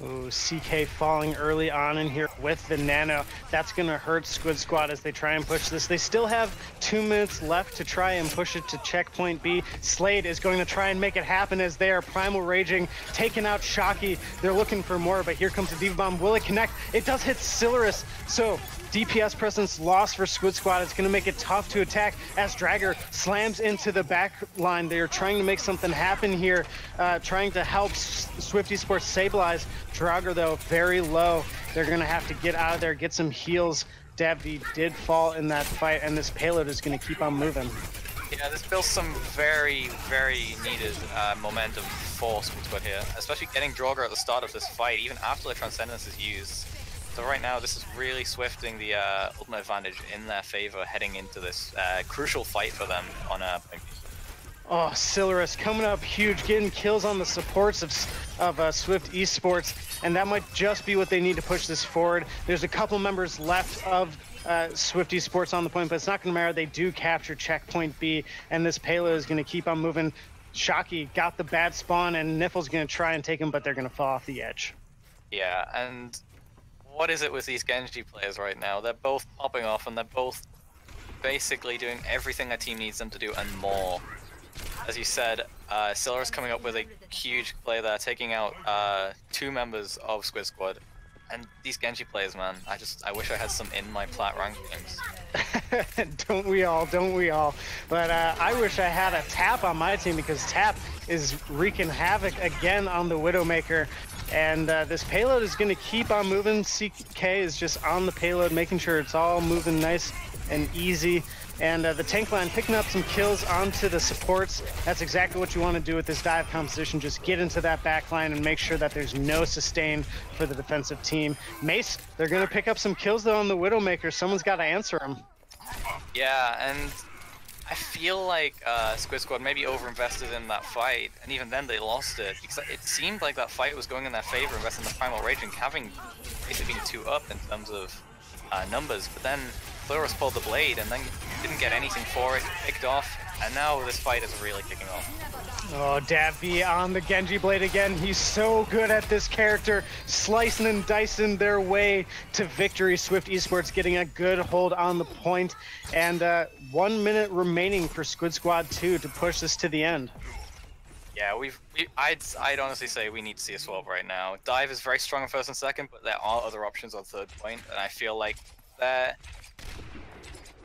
Ooh, CK falling early on in here with the nano. That's going to hurt Squid Squad as they try and push this. They still have 2 minutes left to try and push it to checkpoint B. Slade is going to try and make it happen as they are primal raging, taking out Shocky. They're looking for more, but here comes the Diva Bomb. Will it connect? It does hit Silurus, so DPS presence lost for Squid Squad. It's going to make it tough to attack as Dragger slams into the back line. They are trying to make something happen here, trying to help Swift eSports stabilize. Dragger, though, very low. They're going to have to get out of there, get some heals. Davy did fall in that fight, and this payload is going to keep on moving. Yeah, this builds some very, very needed momentum for Squid Squad here, especially getting Dragger at the start of this fight, even after the Transcendence is used. So right now, this is really swifting the ultimate advantage in their favor heading into this crucial fight for them on point B. Oh, Silurus coming up huge, getting kills on the supports of Swift eSports, and that might just be what they need to push this forward. There's a couple members left of Swift eSports on the point, but it's not going to matter. They do capture checkpoint B, and this payload is going to keep on moving. Shocky got the bad spawn, and Niffle's going to try and take him, but they're going to fall off the edge. Yeah, and what is it with these Genji players right now? They're both popping off, and they're both basically doing everything a team needs them to do and more. As you said, Silurus coming up with a huge play there, taking out 2 members of Squid Squad. And these Genji players, man, I wish I had some in my plat rank games. Don't we all, don't we all? But I wish I had a Tap on my team, because Tap is wreaking havoc again on the Widowmaker. And this payload is going to keep on moving. CK is just on the payload, making sure it's all moving nice and easy. And the tank line picking up some kills onto the supports. That's exactly what you want to do with this dive composition. Just get into that back line and make sure that there's no sustain for the defensive team. Mace, they're going to pick up some kills though on the Widowmaker. Someone's got to answer him. Yeah, and I feel like Squid Squad maybe overinvested in that fight, and even then they lost it, because it seemed like that fight was going in their favor, investing in the Primal Raging, having basically been 2 up in terms of numbers, but then Silurus pulled the blade and then didn't get anything for it, picked off, and now this fight is really kicking off. Oh, Davy on the Genji blade again. He's so good at this character, slicing and dicing their way to victory. Swift eSports getting a good hold on the point, and 1 minute remaining for Squid Squad 2 to push this to the end. Yeah, I'd honestly say we need to see a swap right now. Dive is very strong in first and second, but there are other options on third point, and I feel like their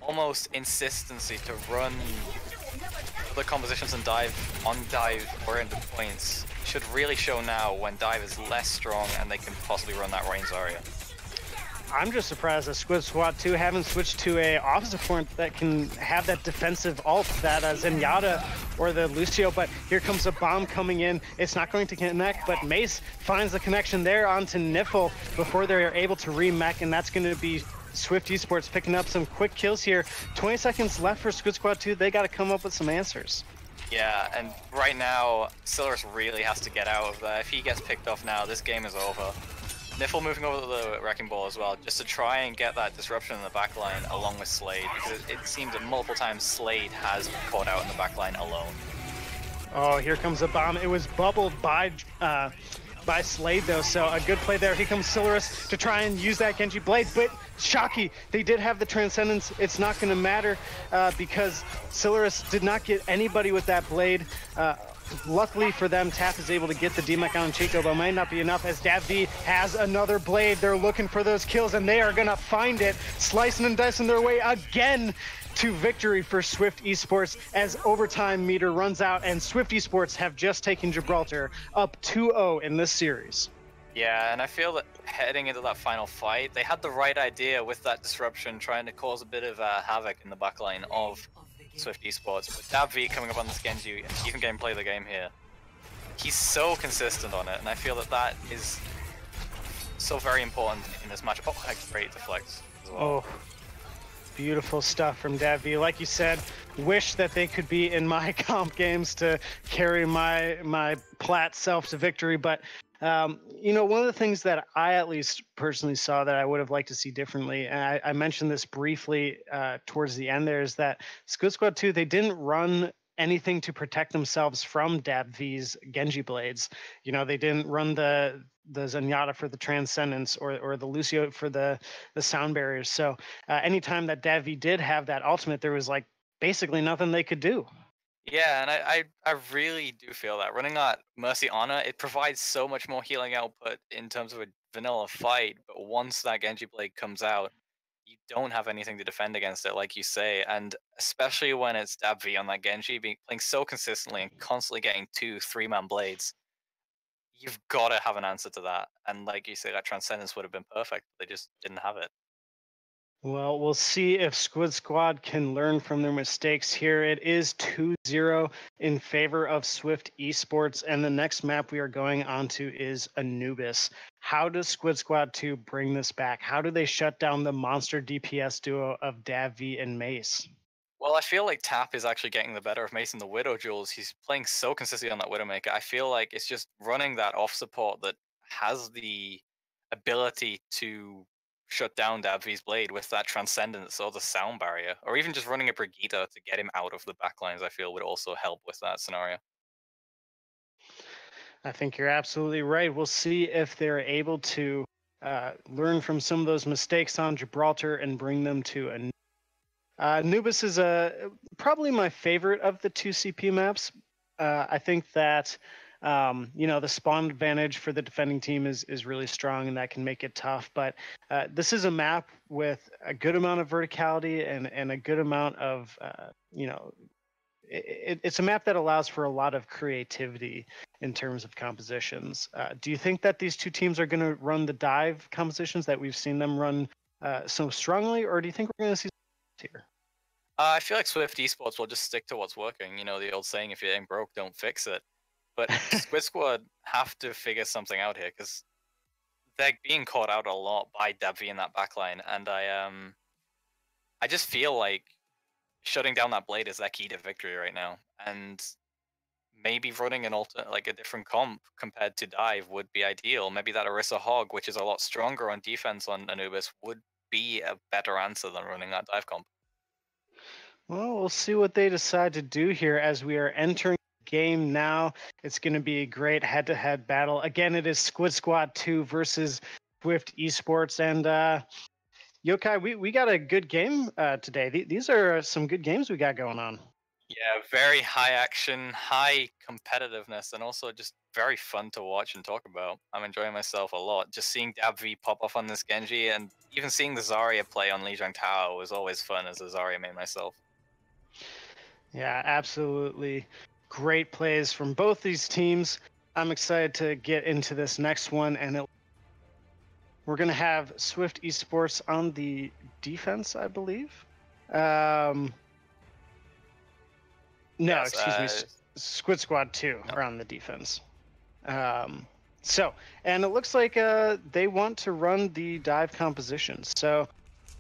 almost insistency to run the compositions and dive on dive oriented points should really show now when dive is less strong and they can possibly run that range area. I'm just surprised that Squid Squad 2 haven't switched to a offensive point that can have that defensive ult that Zenyatta or the Lucio, but here comes a bomb coming in. It's not going to connect, but Mace finds the connection there onto Niffle before they're able to remech, and that's going to be Swift eSports picking up some quick kills here. 20 seconds left for Squid Squad 2. They got to come up with some answers. Yeah, and right now, Silurus really has to get out of there. If he gets picked off now, this game is over. Niffle moving over to the Wrecking Ball as well, just to try and get that disruption in the backline along with Slade, because it seems that multiple times Slade has caught out in the backline alone. Oh, here comes a bomb. It was bubbled by Slade though, so a good play there. Here comes Silurus to try and use that Genji blade, but Shocky, they did have the Transcendence. It's not going to matter because Silurus did not get anybody with that blade. Luckily for them, Tap is able to get the DMAC on Chico, but might not be enough as Davy has another blade. They're looking for those kills, and they are going to find it, slicing and dicing their way again to victory for Swift eSports as overtime meter runs out, and Swift eSports have just taken Gibraltar up 2-0 in this series. Yeah, and I feel that heading into that final fight, they had the right idea with that disruption, trying to cause a bit of havoc in the backline of Swift eSports. But Davy coming up on this Genji, you can play the game here. he's so consistent on it, and I feel that that is so very important in this match. Oh, great deflect as well. Oh, beautiful stuff from DavV. Like you said, wish that they could be in my comp games to carry my plat self to victory. But you know, one of the things that I at least personally saw that I would have liked to see differently, and I mentioned this briefly towards the end there, is that Squid Squad 2, they didn't run anything to protect themselves from DavV's Genji blades. You know, they didn't run the Zenyatta for the Transcendence or the Lucio for the sound barriers. So anytime that DavV did have that ultimate, there was like basically nothing they could do. Yeah, and I really do feel that running that Mercy Honor, it provides so much more healing output in terms of a vanilla fight, but once that Genji Blade comes out, you don't have anything to defend against it, like you say, and especially when it's DabV on that Genji, playing so consistently and constantly getting 2-3-man blades, you've got to have an answer to that. And like you say, that Transcendence would have been perfect. They just didn't have it. Well, we'll see if Squid Squad can learn from their mistakes here. It is 2-0 in favor of Swift Esports, and the next map we are going on to is Anubis. How does Squid Squad 2 bring this back? How do they shut down the monster DPS duo of DavV and Mace? Well, I feel like Tap is actually getting the better of Mason the Widow duels. He's playing so consistently on that Widowmaker. I feel like it's just running that off support that has the ability to shut down DabV's blade with that Transcendence or the sound barrier, or even just running a Brigitte to get him out of the backlines, I feel would also help with that scenario. I think you're absolutely right. We'll see if they're able to learn from some of those mistakes on Gibraltar and bring them to a Anubis is probably my favorite of the two CP maps. I think that you know, the spawn advantage for the defending team is really strong, and that can make it tough. But this is a map with a good amount of verticality and a good amount of you know, it's a map that allows for a lot of creativity in terms of compositions. Do you think that these two teams are going to run the dive compositions that we've seen them run so strongly, or do you think we're going to see here? I feel like Swift Esports will just stick to what's working. You know, the old saying, if it ain't broke, don't fix it. But Squid Squad have to figure something out here because they're being caught out a lot by DabV in that backline. And I just feel like shutting down that blade is their key to victory right now. And maybe running an like a different comp compared to dive would be ideal. Maybe that Orisa Hog, which is a lot stronger on defense on Anubis, would be a better answer than running that dive comp. Well, we'll see what they decide to do here as we are entering the game now. It's going to be a great head-to-head battle. Again, it is Squid Squad 2 versus Swift Esports. And Yokai, we got a good game today. These are some good games we got going on. Yeah, very high action, high competitiveness, and also just very fun to watch and talk about. I'm enjoying myself a lot. Just seeing DabV pop off on this Genji, and even seeing the Zarya play on Lijiang Tower was always fun as a Zarya main myself. Yeah, absolutely. Great plays from both these teams. I'm excited to get into this next one, and we're going to have Swift Esports on the defense, I believe. No, Yes, excuse me. Squid Squad 2 are on the defense. So, and it looks like they want to run the dive compositions. So,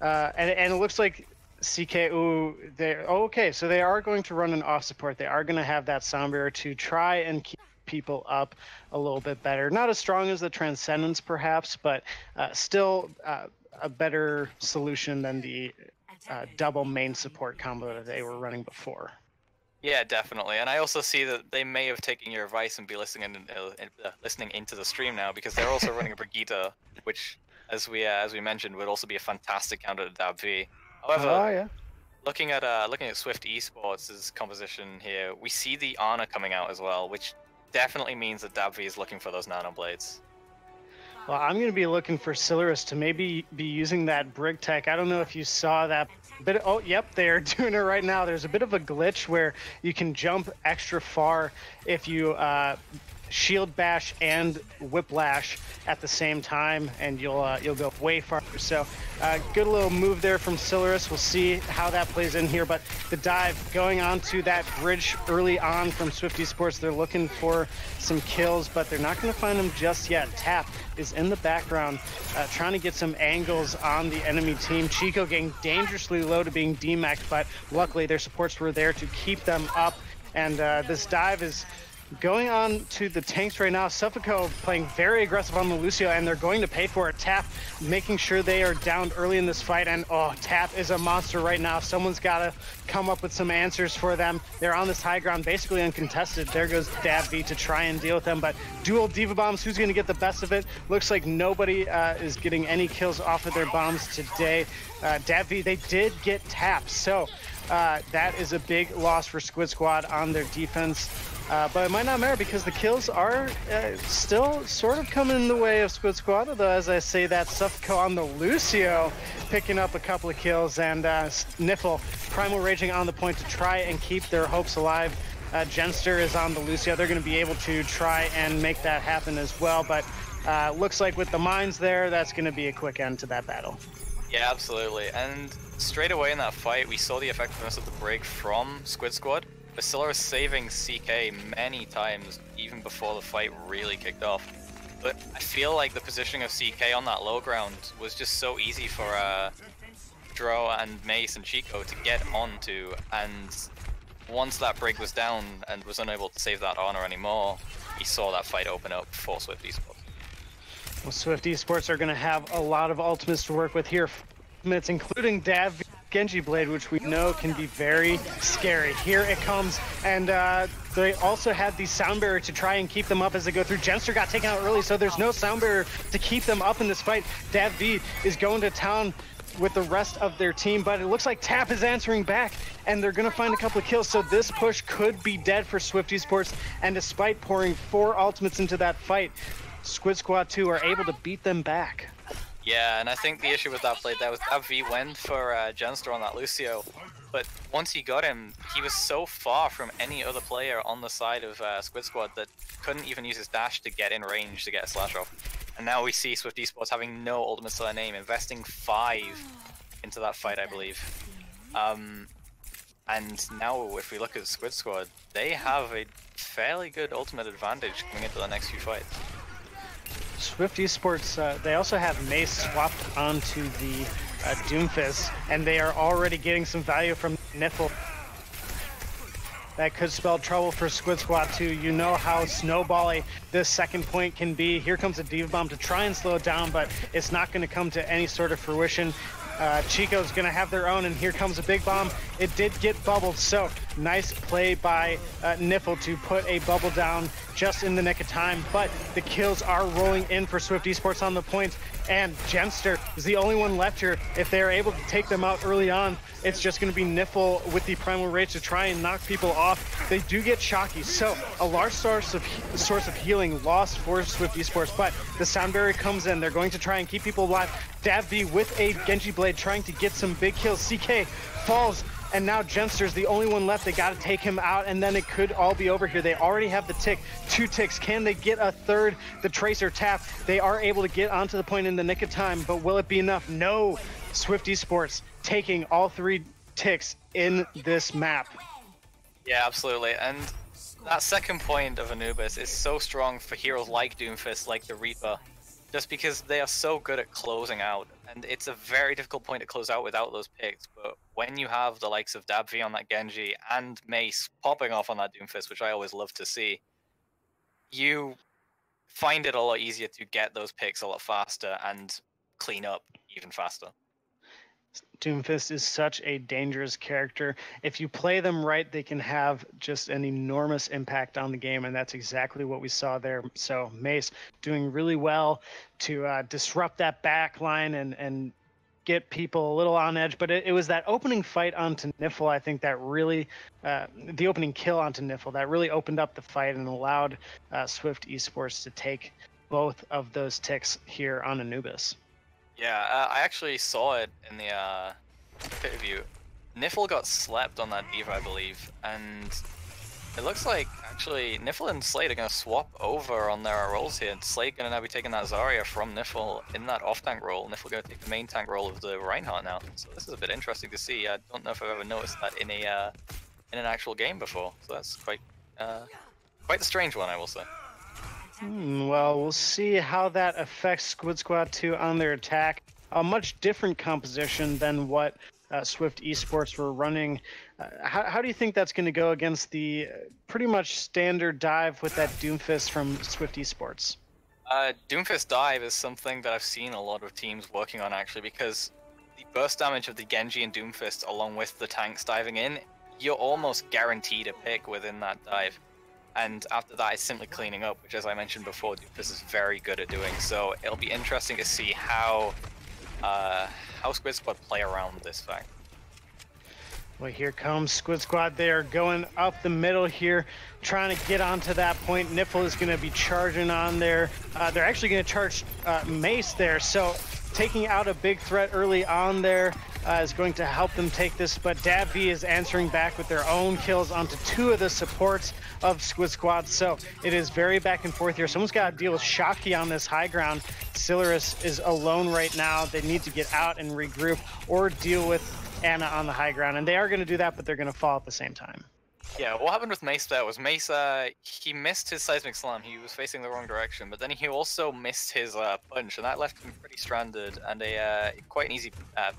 and it looks like CKU, okay, so they are going to run an off support. They are going to have that sound barrier to try and keep people up a little bit better. Not as strong as the Transcendence, perhaps, but still a better solution than the double main support combo that they were running before. Yeah, definitely. And I also see that they may have taken your advice and be listening into the stream now, because they're also running a Brigitte, which, as we mentioned, would also be a fantastic counter to DabV. However, looking at Swift Esports' composition here, we see the Ana coming out as well, which definitely means that DabV is looking for those nano blades. Well, I'm going to be looking for Silarus to maybe be using that Brig Tech. I don't know if you saw that. But oh, yep, they're doing it right now. There's a bit of a glitch where you can jump extra far if you shield bash and whiplash at the same time, and you'll go way farther. So good little move there from Silurus. We'll see how that plays in here, but the dive going on to that bridge early on from Swift eSports. They're looking for some kills, but they're not going to find them just yet. Tap is in the background trying to get some angles on the enemy team. Chico getting dangerously low to being demeched, but luckily their supports were there to keep them up, and this dive is going on to the tanks right now. Suffolco playing very aggressive on the Lucio, and they're going to pay for it. Tap making sure they are down early in this fight, and oh, Tap is a monster right now. Someone's got to come up with some answers for them. They're on this high ground, basically uncontested. There goes Davv to try and deal with them, but dual Diva Bombs, who's going to get the best of it? Looks like nobody is getting any kills off of their bombs today. Davv, they did get Tap, so that is a big loss for Squid Squad on their defense. But it might not matter because the kills are still sort of coming in the way of Squid Squad, although as I say that, Suffolco on the Lucio picking up a couple of kills, and Niffle Primal Raging on the point to try and keep their hopes alive. Genster is on the Lucio. They're going to be able to try and make that happen as well, but looks like with the mines there, that's going to be a quick end to that battle. Yeah, absolutely. And straight away in that fight, we saw the effectiveness of the break from Squid Squad. Basila was saving CK many times, even before the fight really kicked off. But I feel like the positioning of CK on that low ground was just so easy for Dro and Mace and Chico to get onto, and once that break was down and was unable to save that honor anymore, we saw that fight open up for Swift eSports. Well, Swift eSports are going to have a lot of ultimates to work with here, including Dav Genji Blade, which we know can be very scary. Here it comes, and they also had the sound barrier to try and keep them up as they go through. Genster got taken out early, so there's no sound barrier to keep them up in this fight. Dav V is going to town with the rest of their team, but it looks like Tap is answering back, and they're going to find a couple of kills, so this push could be dead for Swift eSports, and despite pouring 4 ultimates into that fight, Squid Squad 2 are able to beat them back. Yeah, and I think the issue with that play there was that V went for Genster on that Lucio, but once he got him, he was so far from any other player on the side of Squid Squad that couldn't even use his dash to get in range to get a slash off. And now we see Swift eSports having no ultimates to their name, investing 5 into that fight, I believe. And now if we look at Squid Squad, they have a fairly good ultimate advantage coming into the next few fights. Swift eSports, they also have Mace swapped onto the Doomfist, and they are already getting some value from Niffle. That could spell trouble for Squid Squad 2. You know how snowbally this second point can be. Here comes a Diva Bomb to try and slow it down, but it's not going to come to any sort of fruition. Chico's going to have their own, and here comes a big bomb. It did get bubbled, so nice play by Niffle to put a bubble down just in the nick of time, but the kills are rolling in for Swift eSports on the point, and Genster is the only one left here. If they're able to take them out early on, it's just going to be Niffle with the Primal Rage to try and knock people off. They do get Shocky, so a large source of healing lost for Swift eSports, but the sound barrier comes in. They're going to try and keep people alive. Dav V with a Genji Blade trying to get some big kills. CK falls, and now Genster's the only one left. They got to take him out, and then it could all be over here. They already have the tick, 2 ticks. Can they get a third? The Tracer Tap. They are able to get onto the point in the nick of time, but will it be enough? No. Swift eSports taking all 3 ticks in this map. Yeah, absolutely. And that second point of Anubis is so strong for heroes like Doomfist, like the Reaper, just because they are so good at closing out. And it's a very difficult point to close out without those picks. But when you have the likes of Dabv on that Genji and Mace popping off on that Doomfist, which I always love to see, you find it a lot easier to get those picks a lot faster and clean up even faster. Doomfist is such a dangerous character. If you play them right, they can have just an enormous impact on the game, and that's exactly what we saw there. So Mace doing really well to disrupt that back line and get people a little on edge, but it was that opening fight onto Niffle, I think, that really, the opening kill onto Niffle, that really opened up the fight and allowed Swift eSports to take both of those ticks here on Anubis. Yeah, I actually saw it in the pit view. Niffle got slept on that Diva, I believe, and It looks like actually Niffle and Slade are going to swap over on their roles here. Slade going to now be taking that Zarya from Niffle in that off tank role. Niffle going to take the main tank role of the Reinhardt now. So this is a bit interesting to see. I don't know if I've ever noticed that in an actual game before. So that's quite the strange one, I will say. Well, we'll see how that affects Squid Squad 2 on their attack. A much different composition than what Swift eSports were running. How do you think that's going to go against the pretty much standard dive with that Doomfist from Swift eSports? Doomfist dive is something that I've seen a lot of teams working on actually, because the burst damage of the Genji and Doomfist along with the tanks diving in, you're almost guaranteed a pick within that dive. And after that, it's simply cleaning up, which, as I mentioned before, Doomfist is very good at doing. So it'll be interesting to see how Squid Squad play around this fact. Well, here comes Squid Squad. They are going up the middle here, trying to get onto that point. Niffle is going to be charging on there. They're actually going to charge Mace there, so taking out a big threat early on there is going to help them take this, but DavV is answering back with their own kills onto two of the supports of Squid Squad, so it is very back and forth here. Someone's got to deal with Shocky on this high ground. Silurus is alone right now. They need to get out and regroup or deal with Anna on the high ground, and they are going to do that, but they're going to fall at the same time. Yeah, what happened with Mace there was Mace, he missed his seismic slam. He was facing the wrong direction, but then he also missed his punch, and that left him pretty stranded, and quite an easy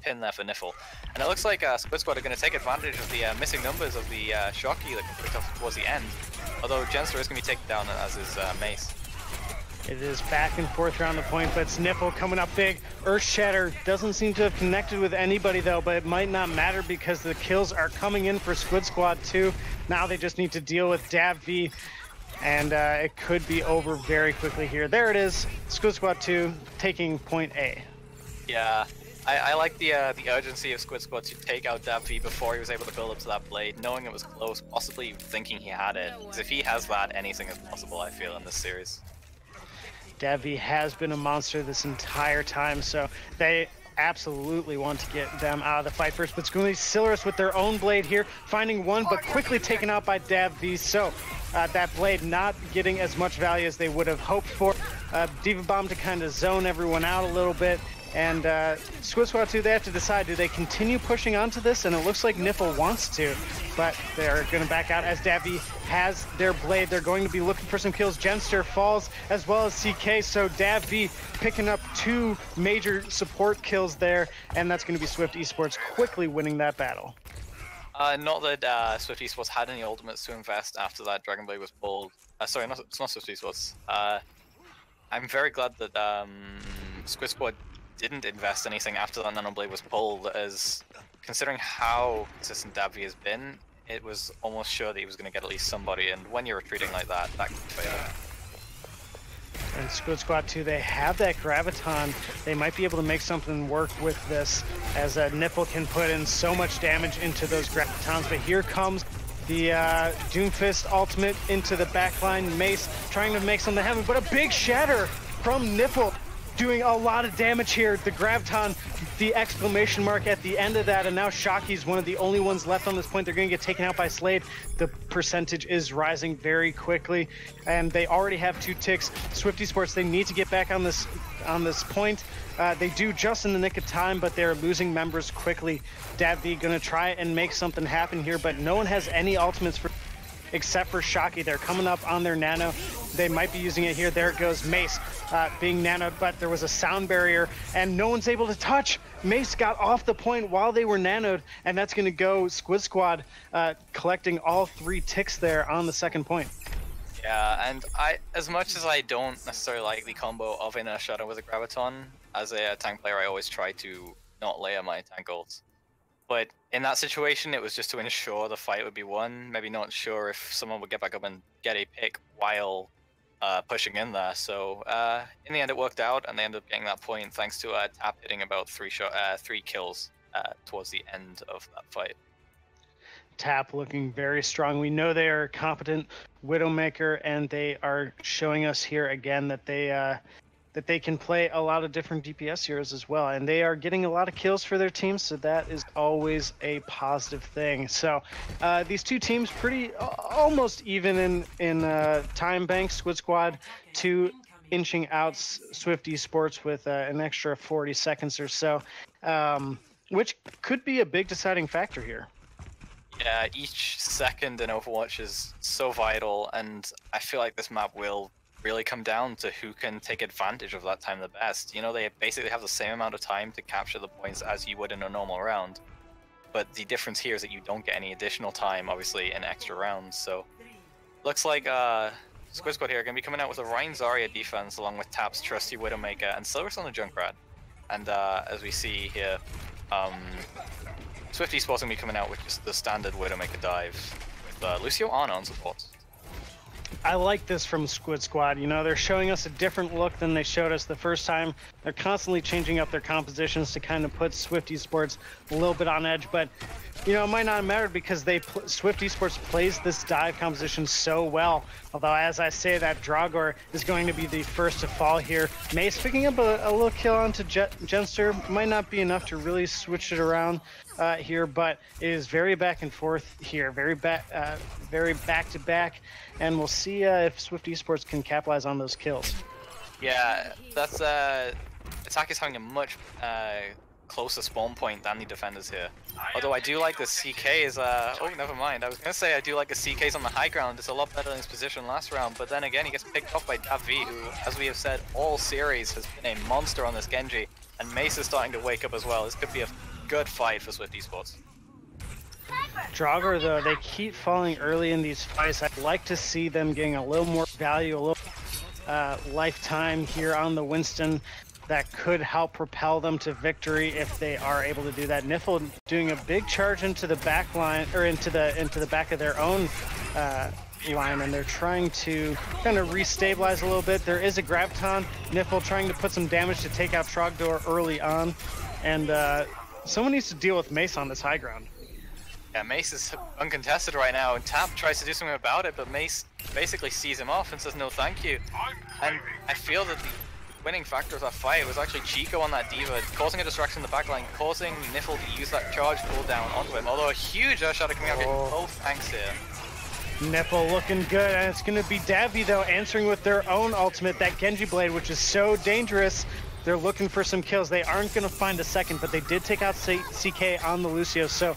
pin there for Niffle. And it looks like Squid Squad are going to take advantage of the missing numbers of the Shocky that picked up towards the end, although Genster is going to be taken down, as is Mace. It is back and forth around the point, but it's Niffle coming up big. Earth Shatter doesn't seem to have connected with anybody though, but it might not matter because the kills are coming in for Squid Squad 2. Now they just need to deal with DavV, and it could be over very quickly here. There it is, Squid Squad 2 taking point A. Yeah, I like the urgency of Squid Squad to take out DavV before he was able to build up to that blade, knowing it was close, possibly thinking he had it. Because if he has that, anything is possible, I feel, in this series. DavV has been a monster this entire time, so they absolutely want to get them out of the fight first. But it's going to be Silurus with their own blade here, finding one, but quickly taken out by DavV. So that blade not getting as much value as they would have hoped for. Diva Bomb to kind of zone everyone out a little bit. And Squid Squad 2, they have to decide, do they continue pushing onto this? And it looks like Niffle wants to, but they're going to back out as DavV has their blade. They're going to be looking for some kills. Genster falls as well as CK, so DavV picking up two major support kills there, and that's going to be Swift eSports quickly winning that battle. Not that Swift eSports had any ultimates to invest after that Dragon Blade was pulled. Sorry, it's not Swift eSports. I'm very glad that Squid Squad didn't invest anything after that Nano Blade was pulled, as considering how consistent DavV has been, it was almost sure that he was going to get at least somebody, and when you're retreating like that, that can fail. And Squid Squad 2, they have that Graviton. They might be able to make something work with this, as Niffle can put in so much damage into those Gravitons, but here comes the Doomfist ultimate into the backline. Mace trying to make something happen, but a big shatter from Niffle, doing a lot of damage here. The Graviton, the exclamation mark at the end of that, and now Shocky's one of the only ones left on this point. They're going to get taken out by Slade. The percentage is rising very quickly, and they already have 2 ticks. Swift eSports, they need to get back on this point. They do just in the nick of time, but they're losing members quickly. DavV going to try and make something happen here, but no one has any ultimates for except for Shocky. They're coming up on their nano. They might be using it here. There it goes, Mace being nanoed, but there was a sound barrier and no one's able to touch. Mace got off the point while they were nanoed, and that's going to go Squid Squad collecting all 3 ticks there on the second point. Yeah, and as much as I don't necessarily like the combo of Inner Shadow with a Graviton, as a tank player I always try to not layer my tank ults. But in that situation, it was just to ensure the fight would be won. Maybe not sure if someone would get back up and get a pick while pushing in there. So in the end, it worked out, and they ended up getting that point thanks to Tap hitting about 3 kills towards the end of that fight. Tap looking very strong. We know they are a competent Widowmaker, and they are showing us here again that they that they can play a lot of different DPS heroes as well, and they are getting a lot of kills for their team, so that is always a positive thing. So these two teams pretty almost even in time banks. Squid Squad 2 inching out Swift eSports with an extra 40 seconds or so, which could be a big deciding factor here. Yeah, each second in Overwatch is so vital, and I feel like this map will really come down to who can take advantage of that time the best. You know, they basically have the same amount of time to capture the points as you would in a normal round, but the difference here is that you don't get any additional time, obviously, in extra rounds. So, looks like Squid Squad here are going to be coming out with a Rein Zarya defense along with Tap's trusty Widowmaker and Silver's on the Junkrat. And as we see here, Swift eSports going to be coming out with just the standard Widowmaker dive with Lucio on support. I like this from Squid Squad. You know, they're showing us a different look than they showed us the first time. They're constantly changing up their compositions to kind of put Swift eSports a little bit on edge, but you know, it might not have mattered because Swift eSports plays this dive composition so well. Although, as I say that, Dragor is going to be the first to fall here. Mace picking up a little kill onto Genster. Might not be enough to really switch it around here, but it is very back and forth here. Very back to back. And we'll see if Swift eSports can capitalize on those kills. Yeah, that's Attack is having a much closer spawn point than the defenders here. Although I do like the CKs, oh never mind, I was going to say I do like the CKs on the high ground. It's a lot better than his position last round, but then again he gets picked off by Davi, who, as we have said all series, has been a monster on this Genji, and Mace is starting to wake up as well. This could be a good fight for Swift eSports. Draugr, though, they keep falling early in these fights. I'd like to see them getting a little more value, a little lifetime here on the Winston that could help propel them to victory if they are able to do that. Niffle doing a big charge into the back line, or into the back of their own line, and they're trying to kind of restabilize a little bit. There is a Graviton. Niffle trying to put some damage to take out Trogdor early on, and someone needs to deal with Mace on this high ground. Yeah, Mace is uncontested right now, and Tap tries to do something about it, but Mace basically sees him off and says no thank you. And I feel that the winning factor of that fight was actually Chico on that D.Va, causing a distraction in the backline, causing Niffle to use that charge cooldown onto him, although a huge Earthshatter coming out, getting both tanks here. Niffle looking good, and it's going to be Davi, though, answering with their own ultimate, that Genji Blade, which is so dangerous. They're looking for some kills. They aren't going to find a second, but they did take out CK on the Lucio, so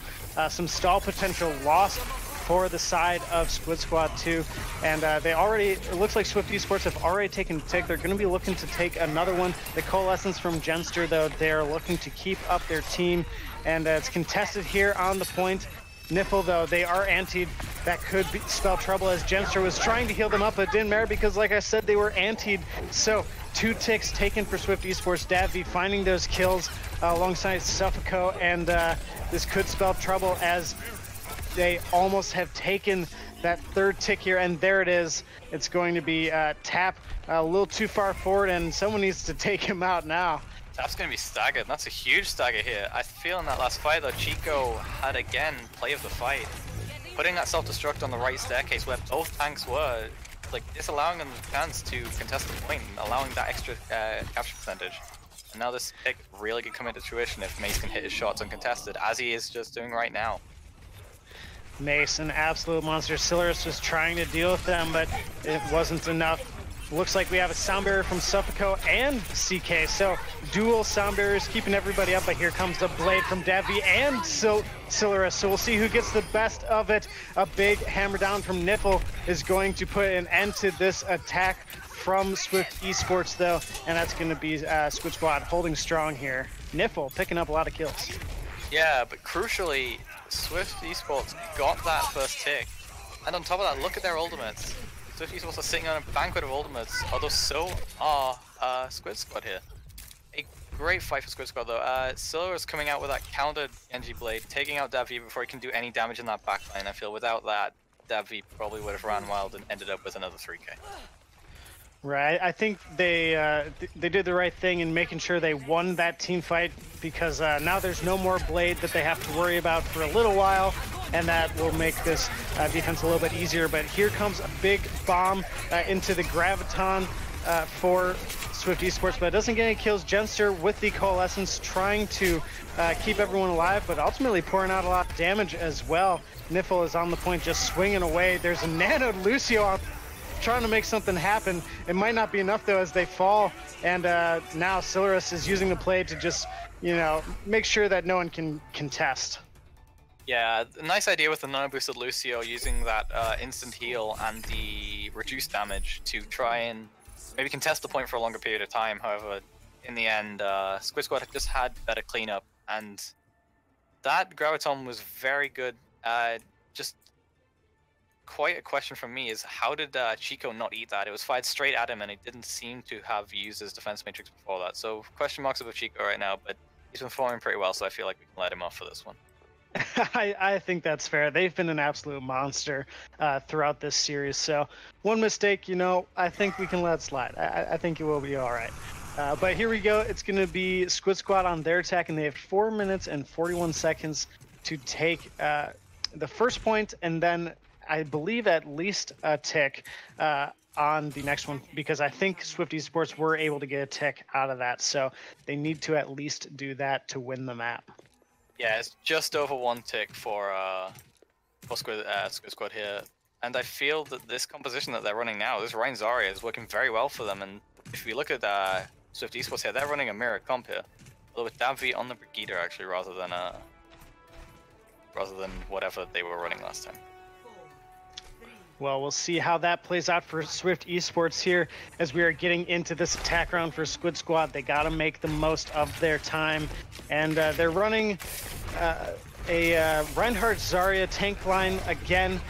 some stall potential lost for the side of Squid Squad 2. And they already, it looks like Swift eSports have already taken the tick. They're going to be looking to take another one. The Coalescence from Genster, though, they're looking to keep up their team. And it's contested here on the point. Niffle, though, they are antied. That could spell trouble, as Genster was trying to heal them up, but it didn't matter because, like I said, they were antied. So 2 ticks taken for Swift eSports. Davi finding those kills alongside Suffoco, and this could spell trouble as they almost have taken that 3rd tick here, and there it is. It's going to be Tap a little too far forward, and someone needs to take him out now. Tap's going to be staggered. That's a huge stagger here. I feel in that last fight, though, Chico had, again, play of the fight. Putting that self-destruct on the right staircase where both tanks were, like, disallowing them the chance to contest the point and allowing that extra capture percentage. And now this pick really could come into fruition if Mace can hit his shots uncontested, as he is just doing right now. Mace, an absolute monster. Silarus was trying to deal with them, but it wasn't enough. Looks like we have a sound barrier from Suffoco and CK, so dual sound barriers keeping everybody up, but here comes the blade from Davi and Silarus, so we'll see who gets the best of it. A big hammer down from Niffle is going to put an end to this attack from Swift eSports, though, and that's going to be Squid Squad holding strong here. Niffle picking up a lot of kills. Yeah, but crucially, Swift eSports got that first tick, and on top of that, look at their ultimates. Swift eSports are sitting on a banquet of ultimates, although so are Squid Squad here. A great fight for Squid Squad, though. Silver is coming out with that countered Genji Blade, taking out Davi before he can do any damage in that backline. I feel without that, Davi probably would have ran wild and ended up with another 3K. Right, I think they did the right thing in making sure they won that team fight, because now there's no more blade that they have to worry about for a little while, and that will make this defense a little bit easier. But here comes a big bomb into the Graviton for Swift eSports, but it doesn't get any kills. Genster with the Coalescence trying to keep everyone alive, but ultimately pouring out a lot of damage as well. Niffle is on the point, just swinging away. There's a nano Lucio out trying to make something happen. It might not be enough though as they fall, and now Silurus is using the play to just, you know, make sure that no one can contest. Yeah, a nice idea with the nano boosted Lucio using that instant heal and the reduced damage to try and maybe contest the point for a longer period of time. However, in the end, Squid Squad just had better cleanup, and that Graviton was very good. Just quite a question from me is how did Chico not eat that? It was fired straight at him, and he didn't seem to have used his defense matrix before that. So question marks about Chico right now, but he's been performing pretty well, so I feel like we can let him off for this one. I think that's fair. They've been an absolute monster throughout this series. So one mistake, you know, I think we can let it slide. I think it will be all right. But here we go. It's going to be Squid Squad on their attack, and they have 4 minutes and 41 seconds to take the first point, and then I believe at least a tick on the next one, because I think Swift eSports were able to get a tick out of that. So they need to at least do that to win the map. Yeah, it's just over 1 tick for Squid Squad here, and I feel that this composition that they're running now, this Rein Zarya, is working very well for them. And if we look at Swift eSports here, they're running a mirror comp here, although with Davvi on the Brigida actually, rather than whatever they were running last time. Well, we'll see how that plays out for Swift eSports here as we are getting into this attack round for Squid Squad. They got to make the most of their time, and they're running a Reinhardt Zarya tank line again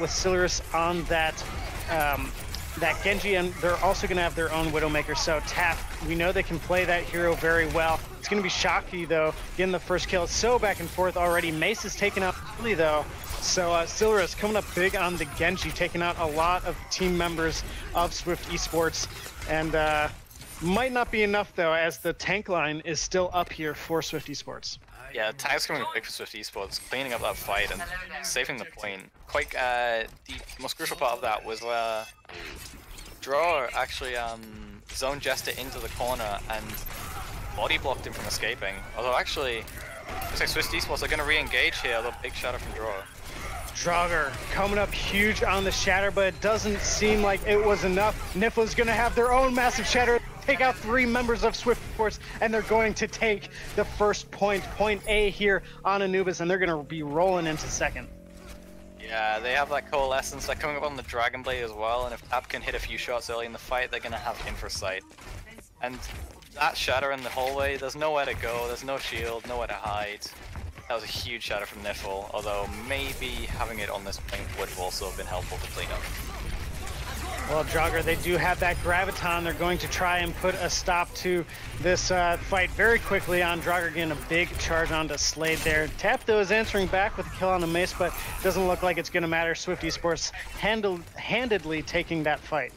with Silurus on that Genji, and they're also going to have their own Widowmaker. So Tap, we know they can play that hero very well. It's going to be Shocky, though, getting the first kill. It's so back and forth already. Mace is taken out early, though. So Silurus coming up big on the Genji, taking out a lot of team members of Swift eSports. And might not be enough, though, as the tank line is still up here for Swift eSports. Yeah, tank's coming big for Swift eSports, cleaning up that fight and saving the point. Quite the most crucial part of that was Draw actually zone Jester into the corner and body blocked him from escaping. Although actually, looks like Swift eSports are going to re-engage here, the big shatter from Draw. Draugr coming up huge on the shatter, but it doesn't seem like it was enough. Nifla's going to have their own massive shatter, take out 3 members of Swift Force, and they're going to take the first point A here on Anubis, and they're going to be rolling into second. Yeah, they have that Coalescence. They're coming up on the Dragon Blade as well, and if Tap can hit a few shots early in the fight, they're going to have Infra Sight. And that shatter in the hallway, there's nowhere to go, there's no shield, nowhere to hide. That was a huge shatter from Niffle, although maybe having it on this point would have also been helpful to clean up. Well, Draugr, they do have that Graviton. They're going to try and put a stop to this fight very quickly on Draugr, getting a big charge onto Slade there. Tap, though, is answering back with a kill on the Mace, but doesn't look like it's going to matter. Swift eSports handedly taking that fight.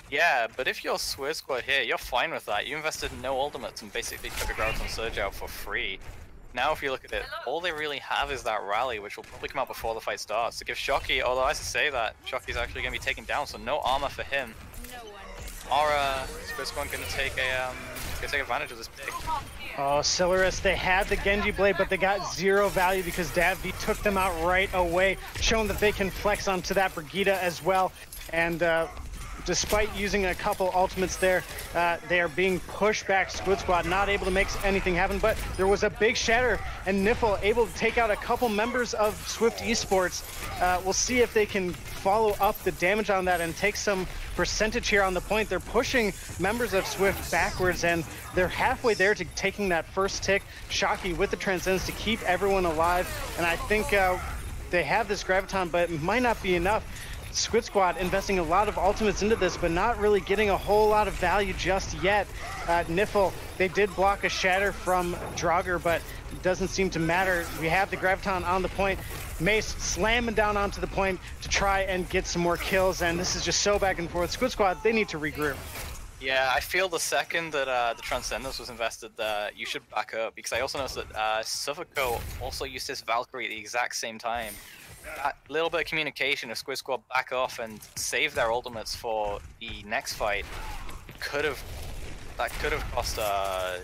Yeah, but if you're Squid Squad here, you're fine with that. You invested no ultimates and basically took a Graviton Surge out for free. Now if you look at it, all they really have is that rally, which will probably come out before the fight starts. To give Shocky, although I say that, Shocky's actually going to be taken down, so no armor for him. Or Squid Squad going to take advantage of this pick. Oh, Silurus, they had the Genji Blade, but they got 0 value because Davvi took them out right away, showing that they can flex onto that Brigida as well. And despite using a couple ultimates there, they are being pushed back. Squid Squad not able to make anything happen, but there was a big shatter, and Niffle able to take out a couple members of Swift eSports. We'll see if they can follow up the damage on that and take some percentage here on the point. They're pushing members of Swift backwards, and they're halfway there to taking that first tick. Shocky with the Transcendence to keep everyone alive, and I think they have this Graviton, but it might not be enough. Squid Squad investing a lot of ultimates into this, but not really getting a whole lot of value just yet. Niffle, they did block a shatter from Draugr, but it doesn't seem to matter. We have the Graviton on the point. Mace slamming down onto the point to try and get some more kills, and this is just so back and forth. Squid Squad, they need to regroup. Yeah, I feel the second that the Transcendence was invested, you should back up, because I also noticed that Suffolco also used his Valkyrie at the exact same time. that little bit of communication of Squid Squad back off and save their ultimates for the next fight could have cost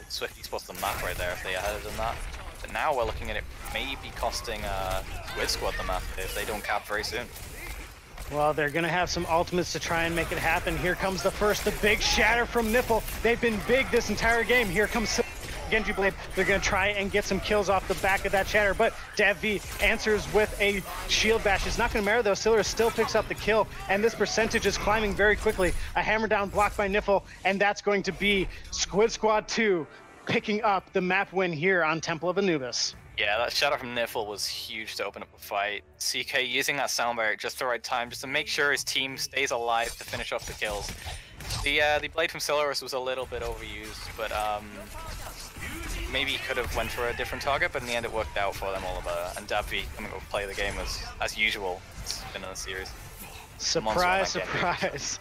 Swift eSports the map right there if they had done that. But now we're looking at it maybe costing Squid Squad the map if they don't cap very soon. Well, they're going to have some ultimates to try and make it happen. Here comes the big shatter from Niffle. They've been big this entire game. Here comes Genji Blade. They're going to try and get some kills off the back of that shatter, but DavV answers with a shield bash. It's not going to matter though. Siller still picks up the kill, and this percentage is climbing very quickly. A hammer down blocked by Niffle, and that's going to be Squid Squad 2 picking up the map win here on Temple of Anubis. Yeah, that shadow from Niffle was huge to open up the fight. CK using that sound barrier just the right time, just to make sure his team stays alive to finish off the kills. The blade from Silurus was a little bit overused, but maybe he could have went for a different target, but in the end it worked out for them all. And DavV coming up to play the game as usual. It's been in the series. Surprise, surprise.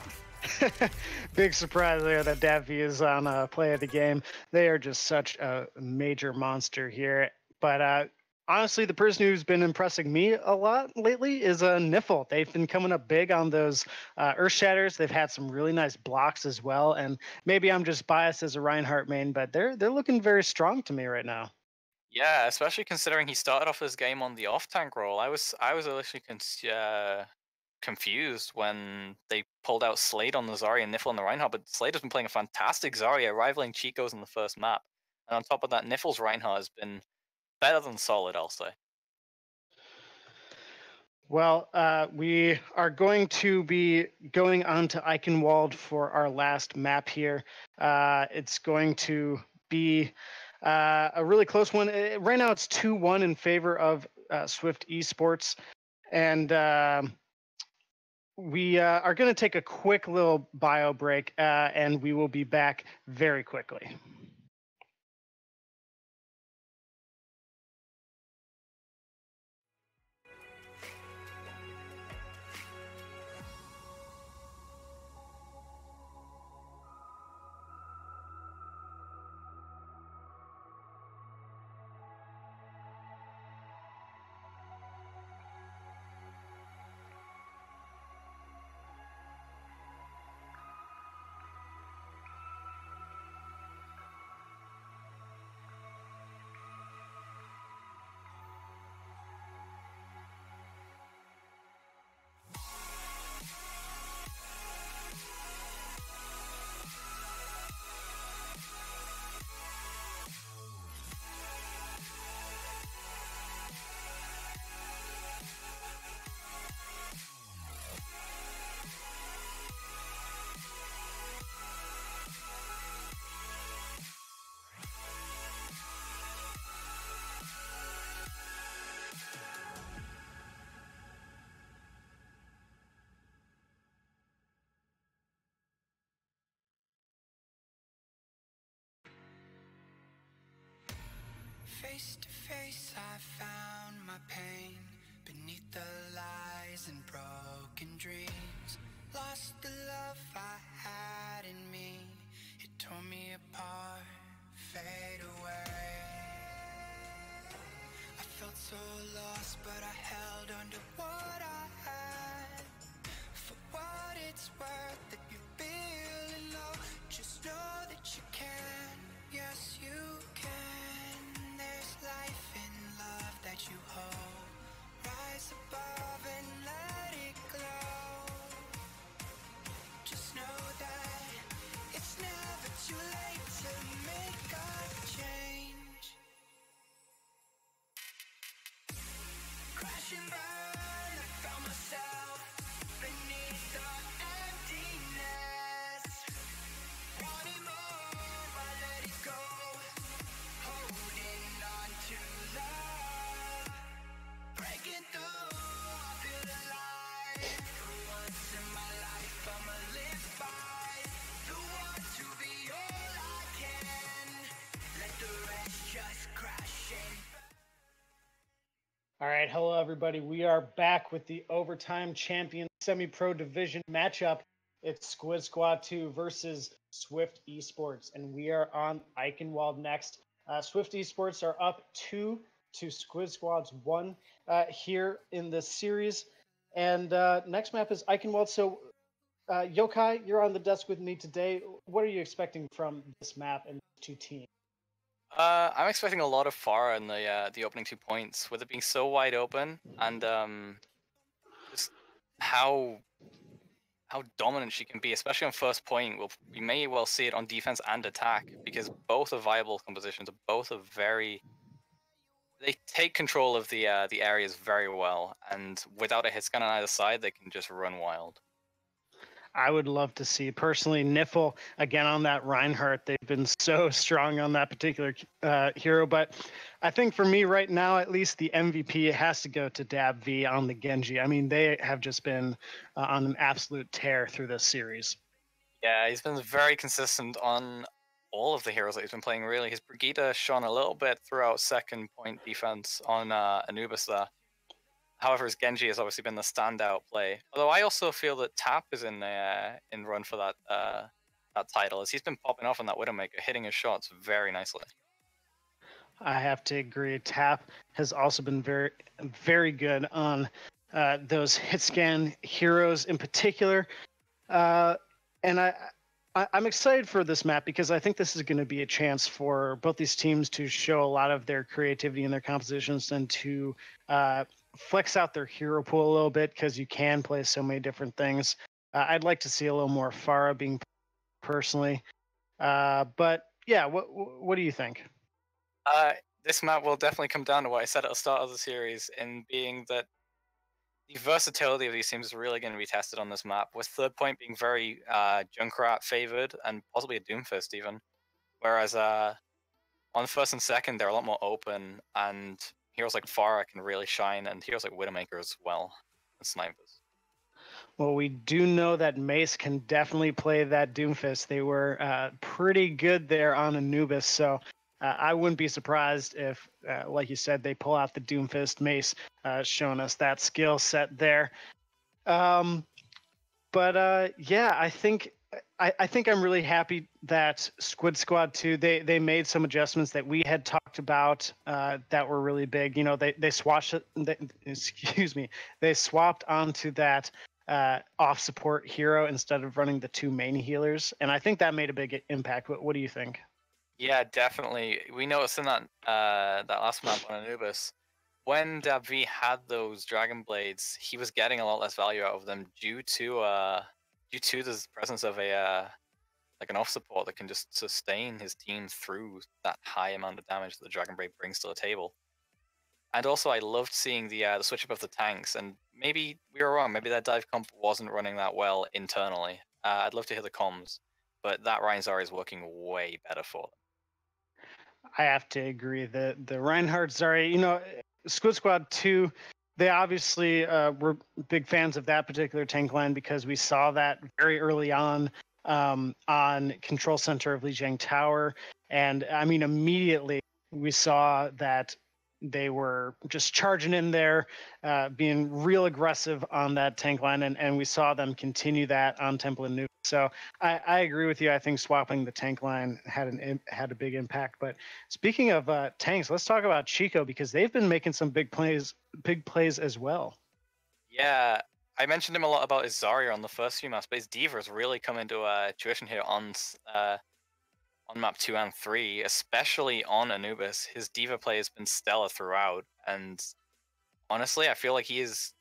Big surprise there that DavV is on play of the game. They are just such a major monster here. But honestly, the person who's been impressing me a lot lately is Niffle. They've been coming up big on those Earth Shatters. They've had some really nice blocks as well. And maybe I'm just biased as a Reinhardt main, but they're looking very strong to me right now. Yeah, especially considering he started off his game on the off-tank role. I was initially confused when they pulled out Slade on the Zarya and Niffle on the Reinhardt, but Slade has been playing a fantastic Zarya, rivaling Chico's in the first map. And on top of that, Niffle's Reinhardt has been better than solid, I'll say. Well, we are going to be going on to Eichenwald for our last map here. It's going to be a really close one. Right now it's 2-1 in favor of Swift eSports. And we are going to take a quick little bio break, and we will be back very quickly. Face to face, I found my pain beneath the lies and broken dreams. Lost the love I had in me. It tore me apart, fade away. I felt so lost, but I held on to what I had. For what it's worth, if you're feeling low, just know that you can. Yes, you can. There's life in love that you hold. Rise above and let it glow. Just know that it's never too late to make a change. Crash and burn, I found myself beneath the emptiness. Wanting more, but let it go. Holding on to love, breaking through, I feel alive. For once in my life, I'ma live by the want to be all I can. Let the rest just crash in. All right, hello everybody. We are back with the Overtime Champion Semi-Pro Division matchup. It's Squid Squad 2 versus Swift eSports, and we are on Eichenwald next. Swift eSports are up 2 to Squid Squad's 1 here in this series. And next map is Eichenwald. So, Yokai, you're on the desk with me today. What are you expecting from this map and these two teams? I'm expecting a lot of Farah in the opening 2 points, with it being so wide open and just how dominant she can be, especially on first point. We may well see it on defense and attack, because both are viable compositions. Both are they take control of the areas very well, and without a hit scan on either side, they can just run wild. I would love to see personally Niffle again on that Reinhardt. They've been so strong on that particular hero, but I think for me right now, at least the MVP has to go to Dab V on the Genji. I mean, they have just been on an absolute tear through this series. Yeah, he's been very consistent on all of the heroes that he's been playing, really. His Brigitte shone a little bit throughout second point defense on Anubis there. However, his Genji has obviously been the standout play. Although I also feel that Tap is in run for that title, as he's been popping off on that Widowmaker, hitting his shots very nicely. I have to agree. Tap has also been very, very good on those hit scan heroes in particular. And I'm excited for this map because I think this is going to be a chance for both these teams to show a lot of their creativity in their compositions and to flex out their hero pool a little bit, because you can play so many different things. I'd like to see a little more Farah being personally. But yeah, what do you think? This map will definitely come down to what I said at the start of the series, in being that the versatility of these teams is really going to be tested on this map, with third point being very Junkrat favored and possibly a Doomfist even. Whereas on first and second, they're a lot more open, and heroes like Farah can really shine, and heroes like Widowmaker as well, and snipers. Well, we do know that Mace can definitely play that Doomfist. They were pretty good there on Anubis, so I wouldn't be surprised if, like you said, they pull out the Doomfist. Mace showing us that skill set there. Yeah, I think I'm really happy that Squid Squad 2, they made some adjustments that we had talked about that were really big. You know, they swatched they swapped onto that off support hero instead of running the two main healers, and I think that made a big impact. What do you think? Yeah, definitely. We noticed in that last map on Anubis, when Dabv had those Dragon Blades, he was getting a lot less value out of them due to the presence of an off support that can just sustain his team through that high amount of damage that the Dragon Blade brings to the table. And also, I loved seeing the switch up of the tanks. And maybe we were wrong. Maybe that dive comp wasn't running that well internally. I'd love to hear the comms, but that Ryan Zari is working way better for them. I have to agree. The Reinhardt Zari, you know, Squid Squad 2, they obviously were big fans of that particular tank line because we saw that very early on Control Center of Lijiang Tower. And I mean, immediately we saw that they were just charging in there, being real aggressive on that tank line. And we saw them continue that on Temple and Nuke. So I agree with you. I think swapping the tank line had a big impact. But speaking of tanks, let's talk about Chico, because they've been making some big plays as well. Yeah, I mentioned him a lot about his Zarya on the first few maps, but his D.Va has really come into tuition here on map 2 and 3, especially on Anubis. His D.Va play has been stellar throughout, and honestly, I feel like he is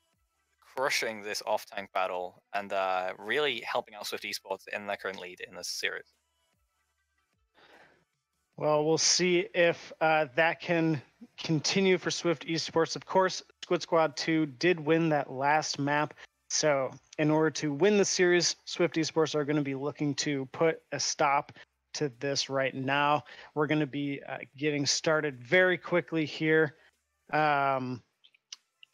crushing this off-tank battle and really helping out Swift eSports in their current lead in this series. Well, we'll see if that can continue for Swift eSports. Of course, Squid Squad 2 did win that last map. So in order to win the series, Swift eSports are going to be looking to put a stop to this right now. We're going to be getting started very quickly here. Yeah,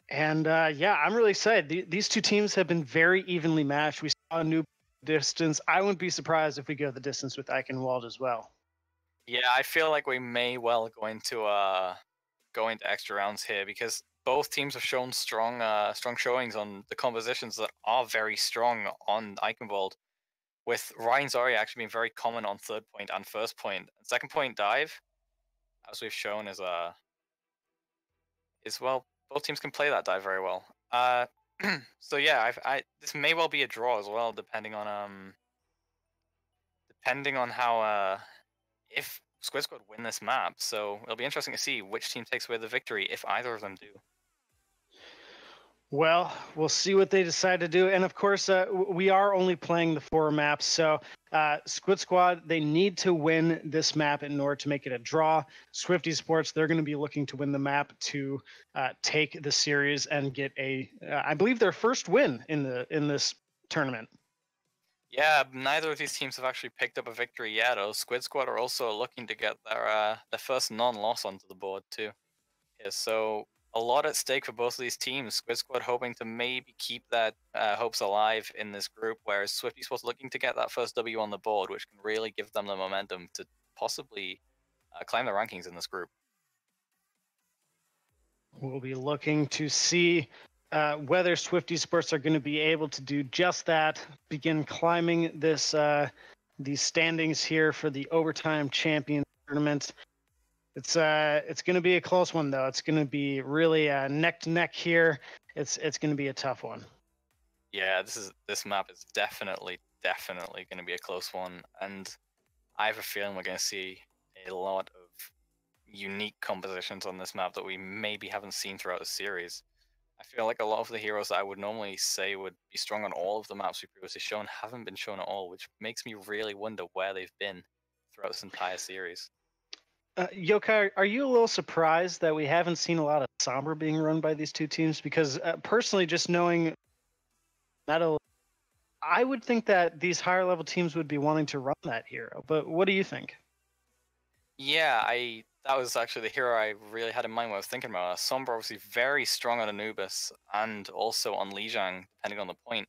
I'm really excited. These two teams have been very evenly matched. We saw a new distance. I wouldn't be surprised if we go the distance with Eichenwald as well. Yeah, I feel like we may well go into extra rounds here, because both teams have shown strong showings on the compositions that are very strong on Eichenwald, with Ryan Zari actually being very common on third point and first point. And second point dive, as we've shown, is is, well, both teams can play that dive very well. So yeah, this may well be a draw as well, depending on how if Squid Squad win this map. So it'll be interesting to see which team takes away the victory if either of them do. Well, we'll see what they decide to do. And of course, we are only playing the 4 maps. So Squid Squad, they need to win this map in order to make it a draw. Swifty Sports, they're going to be looking to win the map to take the series and get I believe, their first win in this tournament. Yeah, neither of these teams have actually picked up a victory yet. Squid Squad are also looking to get their first non-loss onto the board too. Yeah, so a lot at stake for both of these teams. Squid Squad hoping to maybe keep their hopes alive in this group, whereas Swifty Sports looking to get that first W on the board, which can really give them the momentum to possibly climb the rankings in this group. We'll be looking to see whether Swifty Sports are going to be able to do just that, begin climbing these standings here for the Overtime Champion Tournament. It's going to be a close one, though. It's going to be really neck to neck here. It's going to be a tough one. Yeah, this map is definitely going to be a close one, and I have a feeling we're going to see a lot of unique compositions on this map that we maybe haven't seen throughout the series. I feel like a lot of the heroes that I would normally say would be strong on all of the maps we've previously shown haven't been shown at all, which makes me really wonder where they've been throughout this entire series. Yokai, are you a little surprised that we haven't seen a lot of Sombra being run by these two teams? Because personally, just knowing Metal, I would think that these higher level teams would be wanting to run that hero. But what do you think? Yeah, that was actually the hero I really had in mind when I was thinking about it. Sombra obviously very strong on Anubis and also on Lijiang, depending on the point.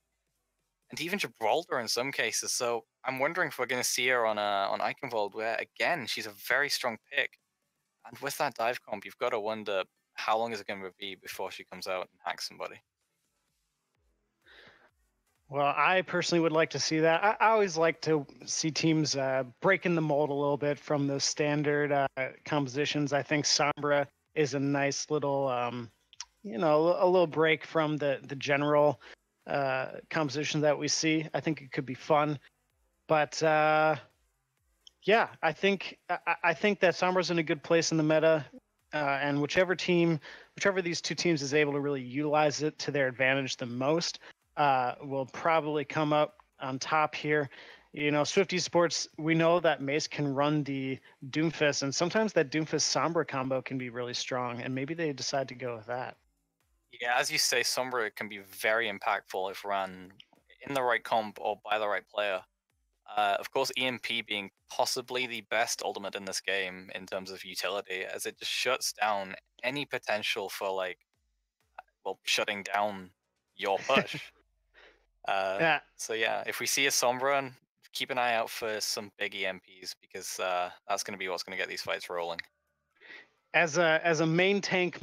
And even Gibraltar in some cases. So I'm wondering if we're going to see her on Eichenwald, where again she's a very strong pick. And with that dive comp, you've got to wonder how long is it going to be before she comes out and hacks somebody. Well, I personally would like to see that. I always like to see teams breaking the mold a little bit from the standard compositions. I think Sombra is a nice little, a little break from the general composition that we see. I think it could be fun, but yeah, I think that Sombra's in a good place in the meta, and whichever of these two teams is able to really utilize it to their advantage the most, will probably come up on top here. You know, Swifty Sports, we know that Mace can run the Doomfist, and sometimes that Doomfist Sombra combo can be really strong, and maybe they decide to go with that. Yeah, as you say, Sombra can be very impactful if run in the right comp or by the right player. Of course, EMP being possibly the best ultimate in this game in terms of utility, as it just shuts down any potential for shutting down your push. Yeah. So yeah, if we see a Sombra, keep an eye out for some big EMPs, because that's going to be what's going to get these fights rolling. As a main tank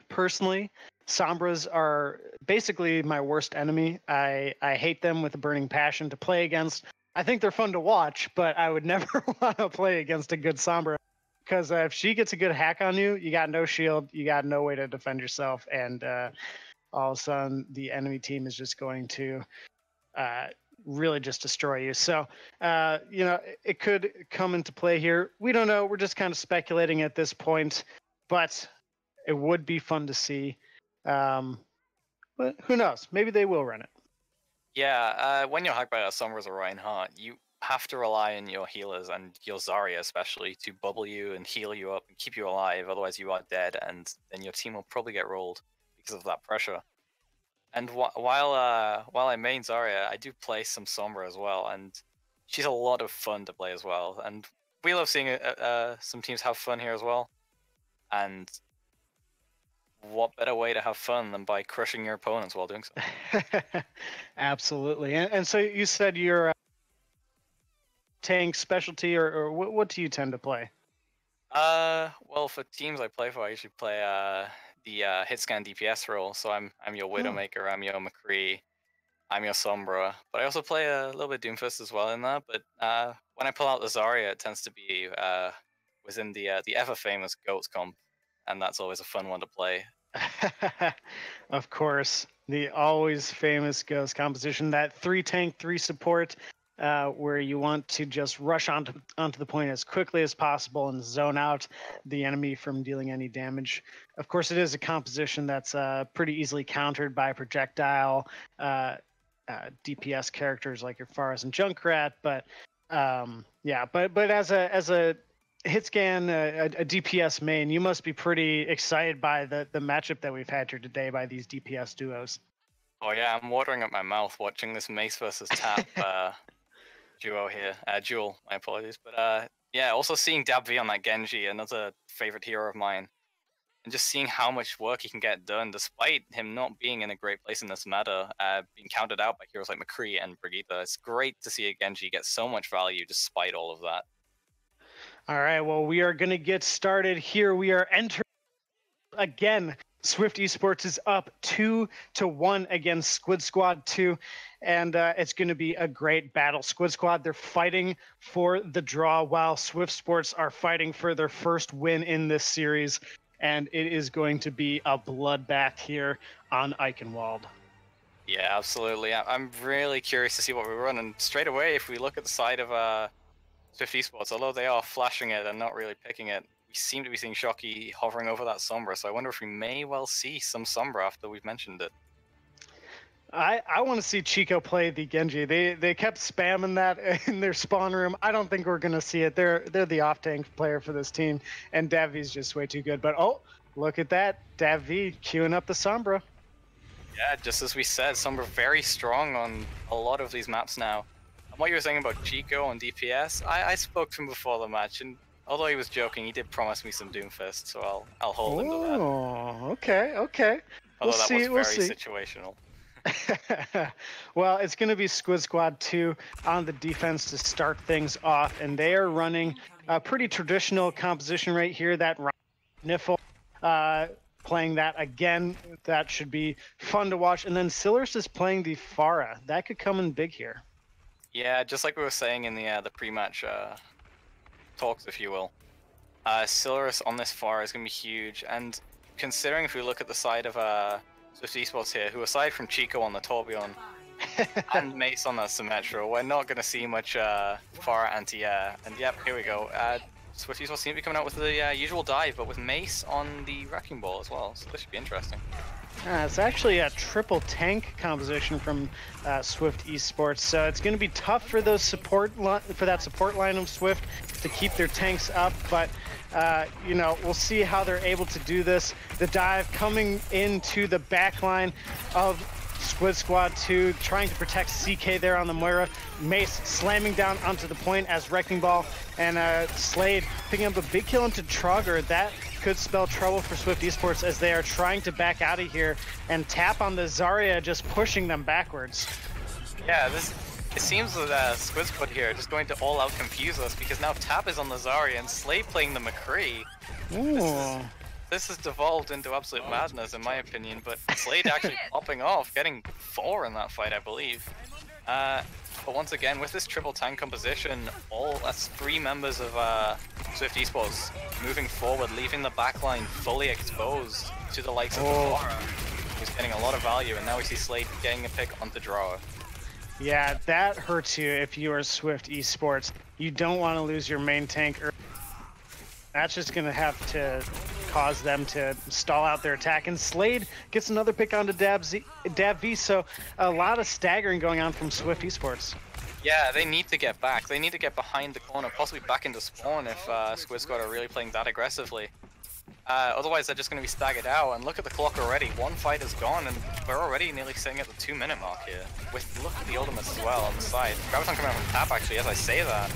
personally, Sombras are basically my worst enemy. I hate them with a burning passion to play against. I think they're fun to watch, but I would never want to play against a good Sombra, because if she gets a good hack on you, you got no shield, you got no way to defend yourself, and all of a sudden the enemy team is just going to really just destroy you. So, it could come into play here. We don't know. We're just kind of speculating at this point, but it would be fun to see. But who knows? Maybe they will run it. Yeah, when you're hacked by a Sombras or Reinhardt, you have to rely on your healers and your Zarya especially to bubble you and heal you up and keep you alive. Otherwise, you are dead, and then your team will probably get rolled because of that pressure. And while I main Zarya, I do play some Sombra as well, and she's a lot of fun to play as well. And we love seeing some teams have fun here as well. And what better way to have fun than by crushing your opponents while doing so? Absolutely. And so you said you're tank specialty, or what do you tend to play? Well, for teams I play for, I usually play the hit scan DPS role. So I'm your Widowmaker, I'm your McCree, I'm your Sombra, but I also play a little bit Doomfist as well in that. But when I pull out the Zarya, it tends to be within the ever famous Goats comp, and that's always a fun one to play. Of course, the always famous Ghost composition, that 3 tank, 3 support, where you want to just rush onto the point as quickly as possible and zone out the enemy from dealing any damage. Of course, it is a composition that's pretty easily countered by projectile DPS characters like your Faraz and Junkrat, but yeah, but as a hit scan, a DPS main, you must be pretty excited by the matchup that we've had here today by these DPS duos. Oh yeah, I'm watering up my mouth watching this Mace versus Tap duo here. Duel, my apologies. But yeah, also seeing DabV on that Genji, another favorite hero of mine, and just seeing how much work he can get done despite him not being in a great place in this meta, being counted out by heroes like McCree and Brigitte. It's great to see a Genji get so much value despite all of that. All right, well, we are going to get started here. We are entering again. Swift Esports is up 2-1 against Squid Squad 2, and it's going to be a great battle. Squid Squad, they're fighting for the draw, while Swift Sports are fighting for their first win in this series, and it is going to be a bloodbath here on Eichenwald. Yeah, absolutely. I'm really curious to see what we run, and straight away, if we look at the side of Swift Esports, although they are flashing it and not really picking it, we seem to be seeing Shocky hovering over that Sombra, so I wonder if we may well see some Sombra after we've mentioned it. I want to see Chico play the Genji. They kept spamming that in their spawn room. I don't think we're going to see it. They're the off-tank player for this team, and DabV's just way too good. But oh, look at that. DabV queuing up the Sombra. Yeah, just as we said, Sombra very strong on a lot of these maps now. What you were saying about Chico and DPS, I spoke to him before the match, and although he was joking, he did promise me some Doomfist, so I'll hold him to that. Oh, okay. Although that was very see. situational. Well, it's going to be Squid Squad 2 on the defense to start things off, and they are running a pretty traditional composition right here. That Niffle playing that again. That should be fun to watch. And then Sillers is playing the Pharah. That could come in big here. Yeah, just like we were saying in the pre-match talks, if you will. Sillers on this Pharah is going to be huge, and considering if we look at the side of Swift Esports here, who aside from Chico on the Tourbillon and Mace on the Symmetra, we're not going to see much Pharah anti-air. And yep, here we go. Swift Esports seem to be coming out with the usual dive, but with Mace on the Wrecking Ball as well, so this should be interesting. It's actually a triple tank composition from Swift Esports, so it's going to be tough for those that support line of Swift to keep their tanks up. But you know, we'll see how they're able to do this. The dive coming into the back line of Squid Squad 2, trying to protect CK there on the Moira. Mace slamming down onto the point as Wrecking Ball, and Slade picking up a big kill into Trogger. That could spell trouble for Swift Esports as they are trying to back out of here, and Tap on the Zarya just pushing them backwards. Yeah, it seems that Squid Squad here are just going to all out confuse us, because now Tap is on the Zarya and Slade playing the McCree. Ooh. This has devolved into absolute madness, in my opinion, but Slade actually popping off, getting 4 in that fight, I believe. But once again, with this triple tank composition, that's 3 members of Swift Esports moving forward, leaving the backline fully exposed to the likes of Pharah, who's getting a lot of value, and now we see Slade getting a pick onto Draw. Yeah, that hurts you if you are Swift Esports. You don't want to lose your main tank early. That's just going to have to cause them to stall out their attack. And Slade gets another pick onto DabV, so a lot of staggering going on from Swift Esports. Yeah, they need to get back. They need to get behind the corner, possibly back into spawn if Squid Squad are really playing that aggressively. Otherwise, they're just going to be staggered out. And look at the clock already. 1 fight is gone, and we're already nearly sitting at the 2-minute mark here. Look at the ultimates as well on the side. Graviton coming out from Tap, actually, as I say that.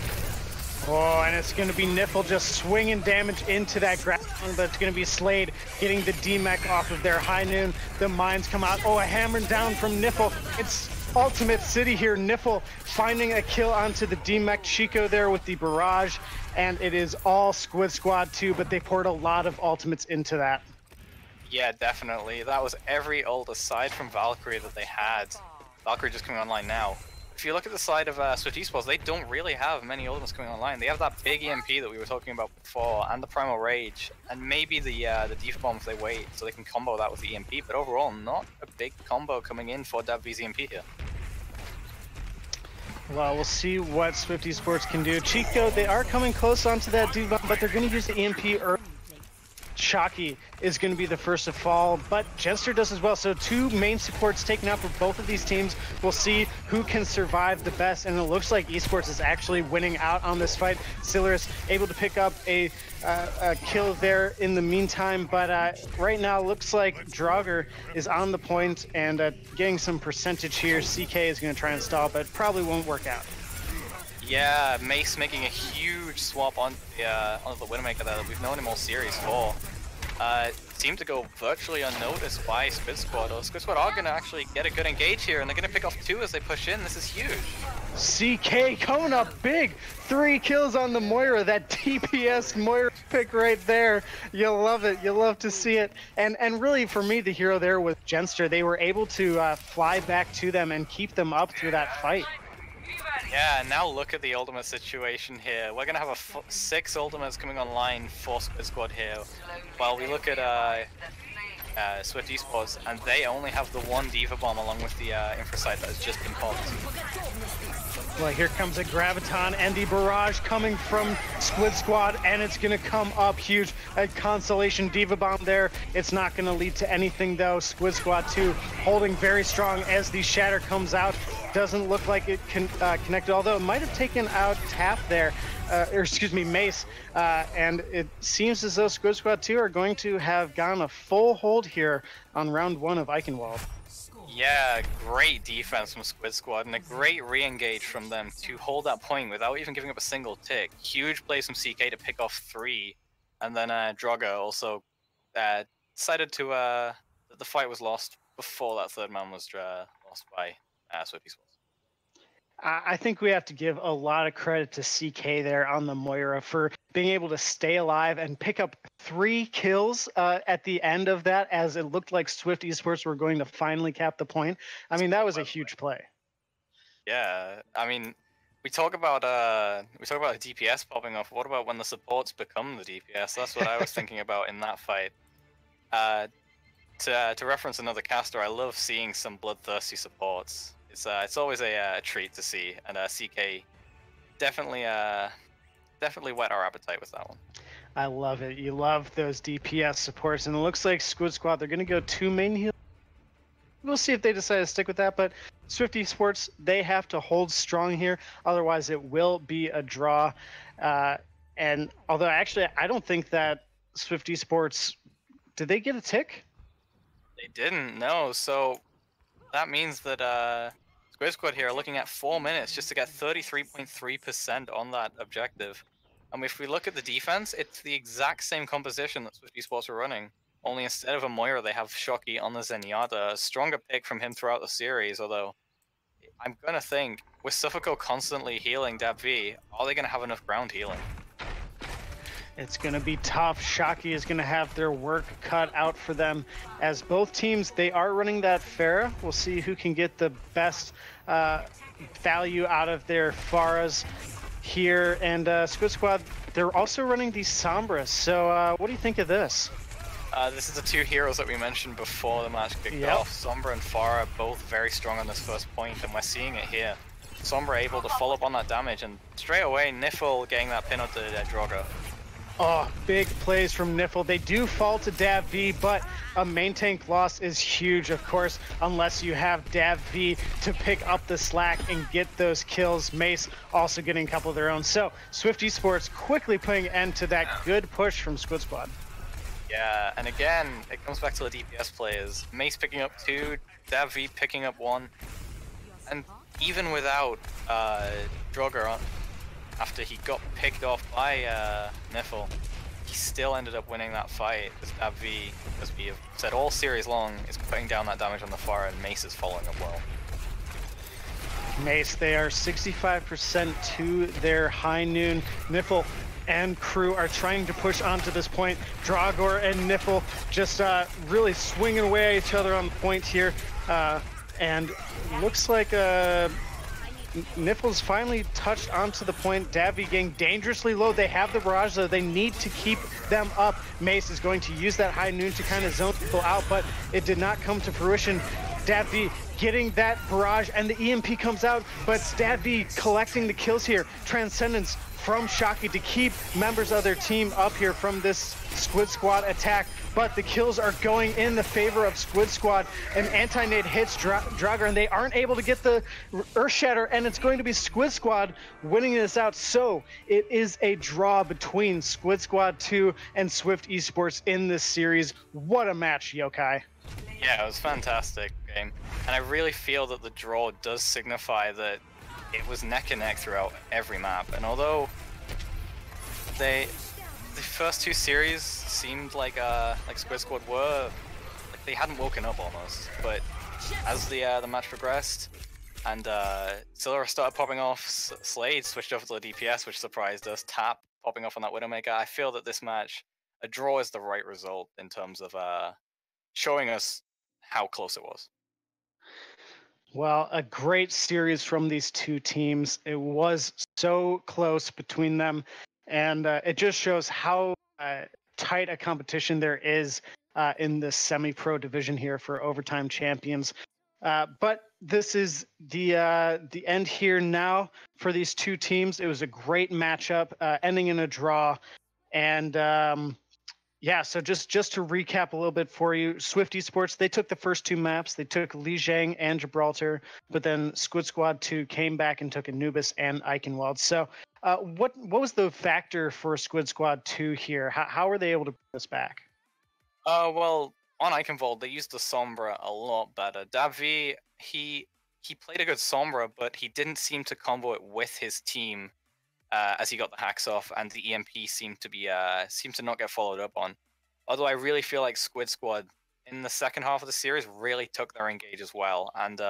Oh, and it's going to be Niffle just swinging damage into that ground, but it's going to be Slade getting the D-Mech off of their High Noon. The mines come out. Oh, a hammer down from Niffle. It's Ultimate City here. Niffle finding a kill onto the D-Mech. Chico there with the barrage, and it is all Squid Squad 2, but they poured a lot of ultimates into that. Yeah, definitely. That was every ult aside from Valkyrie that they had. Valkyrie just coming online now. if you look at the side of Swift eSports, they don't really have many ultimates coming online. They have that big EMP that we were talking about before, and the Primal Rage, and maybe the Diva Bomb if they wait, so they can combo that with the EMP. But overall, not a big combo coming in for DabV's EMP here. Well, we'll see what Swift eSports can do. Chico, they are coming close onto that Diva Bomb, but they're going to use the EMP early. Shocky is going to be the first to fall, but Jenster does as well. So two main supports taken out for both of these teams. We'll see who can survive the best, and it looks like eSports is actually winning out on this fight. Sillaris able to pick up a kill there in the meantime, but right now looks like Draugr is on the point and getting some percentage here. CK is going to try and stall, but probably won't work out. Yeah, Mace making a huge swap on the Widowmaker there that we've known him all series for. Seemed to go virtually unnoticed by Squid Squad. Or Squid Squad are going to actually get a good engage here, and they're going to pick off 2 as they push in. This is huge. CK coming up big. 3 kills on the Moira. That DPS Moira pick right there. You'll love it. You'll love to see it. And really, for me, the hero there was Jenster. They were able to fly back to them and keep them up through that fight. Yeah, now look at the ultimate situation here. We're going to have 6 ultimates coming online for Squid Squad here, while we look at Swift eSports, and they only have the 1 Diva Bomb along with the infra site that has just been popped. Well, here comes a Graviton and the barrage coming from Squid Squad, and it's going to come up huge. A Constellation Diva Bomb there. It's not going to lead to anything, though. Squid Squad 2 holding very strong as the Shatter comes out. Doesn't look like it connected, although it might have taken out Tap there, or excuse me, Mace. And it seems as though Squid Squad 2 are going to have gotten a full hold here on round 1 of Eichenwald. Yeah, great defense from Squid Squad and a great re-engage from them to hold that point without even giving up a single tick. Huge plays from CK to pick off 3, and then Draugr also decided to that the fight was lost before that 3rd man was lost by Swift eSports. I think we have to give a lot of credit to CK there on the Moira for being able to stay alive and pick up 3 kills at the end of that, as it looked like Swift eSports were going to finally cap the point. I mean, that was a huge play. Yeah, I mean, we talk about the DPS popping off. What about when the supports become the DPS? That's what I was thinking about in that fight. To reference another caster, I love seeing some bloodthirsty supports. It's always a treat to see, and CK definitely whet our appetite with that one. I love it. You love those DPS supports, and it looks like Squid Squad, they're going to go 2 main heal. We'll see if they decide to stick with that, but Swift eSports, they have to hold strong here, otherwise it will be a draw. And although actually I don't think that Swift eSports, did they get a tick? They didn't, no. So that means that Squid Squad here are looking at 4 minutes just to get 33.3% on that objective. And if we look at the defense, it's the exact same composition that Swift eSports are running. Only instead of a Moira, they have Shocky on the Zenyatta. A stronger pick from him throughout the series, although I'm going to think, with Suffolco constantly healing DabV, are they going to have enough ground healing? It's going to be tough. Shocky is going to have their work cut out for them, as both teams, they are running that Pharah. We'll see who can get the best value out of their Pharahs here. And Squid Squad, they're also running the Sombras. So what do you think of this? This is the 2 heroes that we mentioned before the match kicked off. Sombra and Pharah both very strong on this first point, and we're seeing it here. Sombra able to follow up on that damage, and straight away, Niffle getting that pin onto Draugr. Oh, big plays from Niffle. They do fall to DabV, but a main tank loss is huge, of course, unless you have DabV to pick up the slack and get those kills. Mace also getting a couple of their own. So Swift eSports quickly putting an end to that good push from Squid Squad. Yeah, and again, it comes back to the DPS players. Mace picking up 2, DabV picking up 1, and even without Draugr on, after he got picked off by Niffle, he still ended up winning that fight, because DabV, as we have said all series long, is putting down that damage on the Pharah, and Mace is following up well. Mace, they are 65% to their high noon. Niffle and crew are trying to push onto this point. Draugr and Niffle just really swinging away at each other on the point here. And looks like Niffles finally touched onto the point. Davy getting dangerously low. They have the barrage, though. They need to keep them up. Mace is going to use that high noon to kind of zone people out, but it did not come to fruition. Davy getting that barrage, and the EMP comes out, but Davy collecting the kills here. Transcendence from Shocky to keep members of their team up here from this Squid Squad attack, but the kills are going in the favor of Squid Squad. An anti-nade hits Draugr, and they aren't able to get the Earth Shatter, and it's going to be Squid Squad winning this out. So it is a draw between Squid Squad 2 and Swift Esports in this series. What a match, Yokai. Yeah, it was a fantastic game, and I really feel that the draw does signify that it was neck and neck throughout every map. And although the first two series seemed like Squid Squad were like they hadn't woken up almost, but as the match progressed and Scylla started popping off, Slade switched over to the DPS, which surprised us. Tap popping off on that Widowmaker. I feel that this match, a draw is the right result in terms of showing us how close it was. Well, a great series from these two teams. It was so close between them, and it just shows how tight a competition there is in this semi-pro division here for overtime champions. But this is the end here now for these two teams. It was a great matchup, ending in a draw, and yeah, so just to recap a little bit for you, Swift Esports, they took the first two maps. They took Lijiang and Gibraltar, but then Squid Squad 2 came back and took Anubis and Eichenwald. So what was the factor for Squid Squad 2 here? How were they able to put this back? Well, on Eichenwald, they used the Sombra a lot better. Davy, he played a good Sombra, but he didn't seem to combo it with his team as he got the hacks off, and the EMP seemed to not get followed up on. Although I really feel like Squid Squad in the second half of the series really took their engage as well, and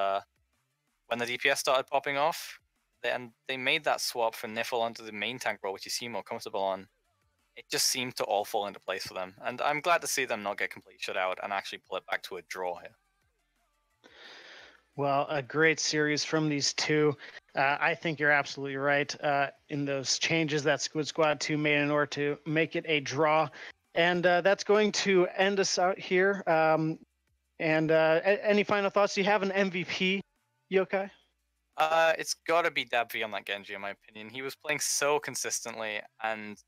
when the DPS started popping off, then they made that swap for Niffle onto the main tank role, which you seem more comfortable on. It just seemed to all fall into place for them, and I'm glad to see them not get completely shut out and actually pull it back to a draw here. Well, a great series from these two. I think you're absolutely right in those changes that Squid Squad 2 made in order to make it a draw. And that's going to end us out here. Any final thoughts? Do you have an MVP, Yokai? It's got to be Dabvi on that Genji, in my opinion. He was playing so consistently, and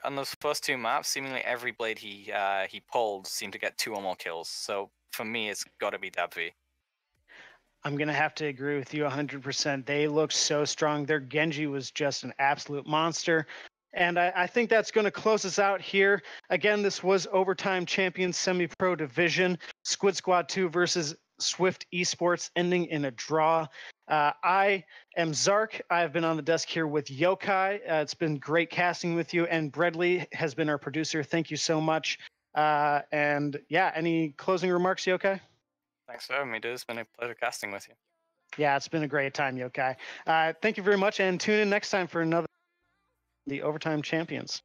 on those first two maps, seemingly every blade he pulled seemed to get 2 or more kills. So for me, it's got to be Dabvi. I'm going to have to agree with you 100%. They looked so strong. Their Genji was just an absolute monster. And I think that's going to close us out here. Again, this was Overtime Champions Semi-Pro Division. Squid Squad 2 versus Swift Esports, ending in a draw. I am Zark. I've been on the desk here with Yokai. It's been great casting with you. And Bradley has been our producer. Thank you so much. And yeah, any closing remarks, Yokai? Thanks for having me, dude. It's been a pleasure casting with you. Yeah, it's been a great time, Yokai. Thank you very much, and tune in next time for another The Overtime Champions.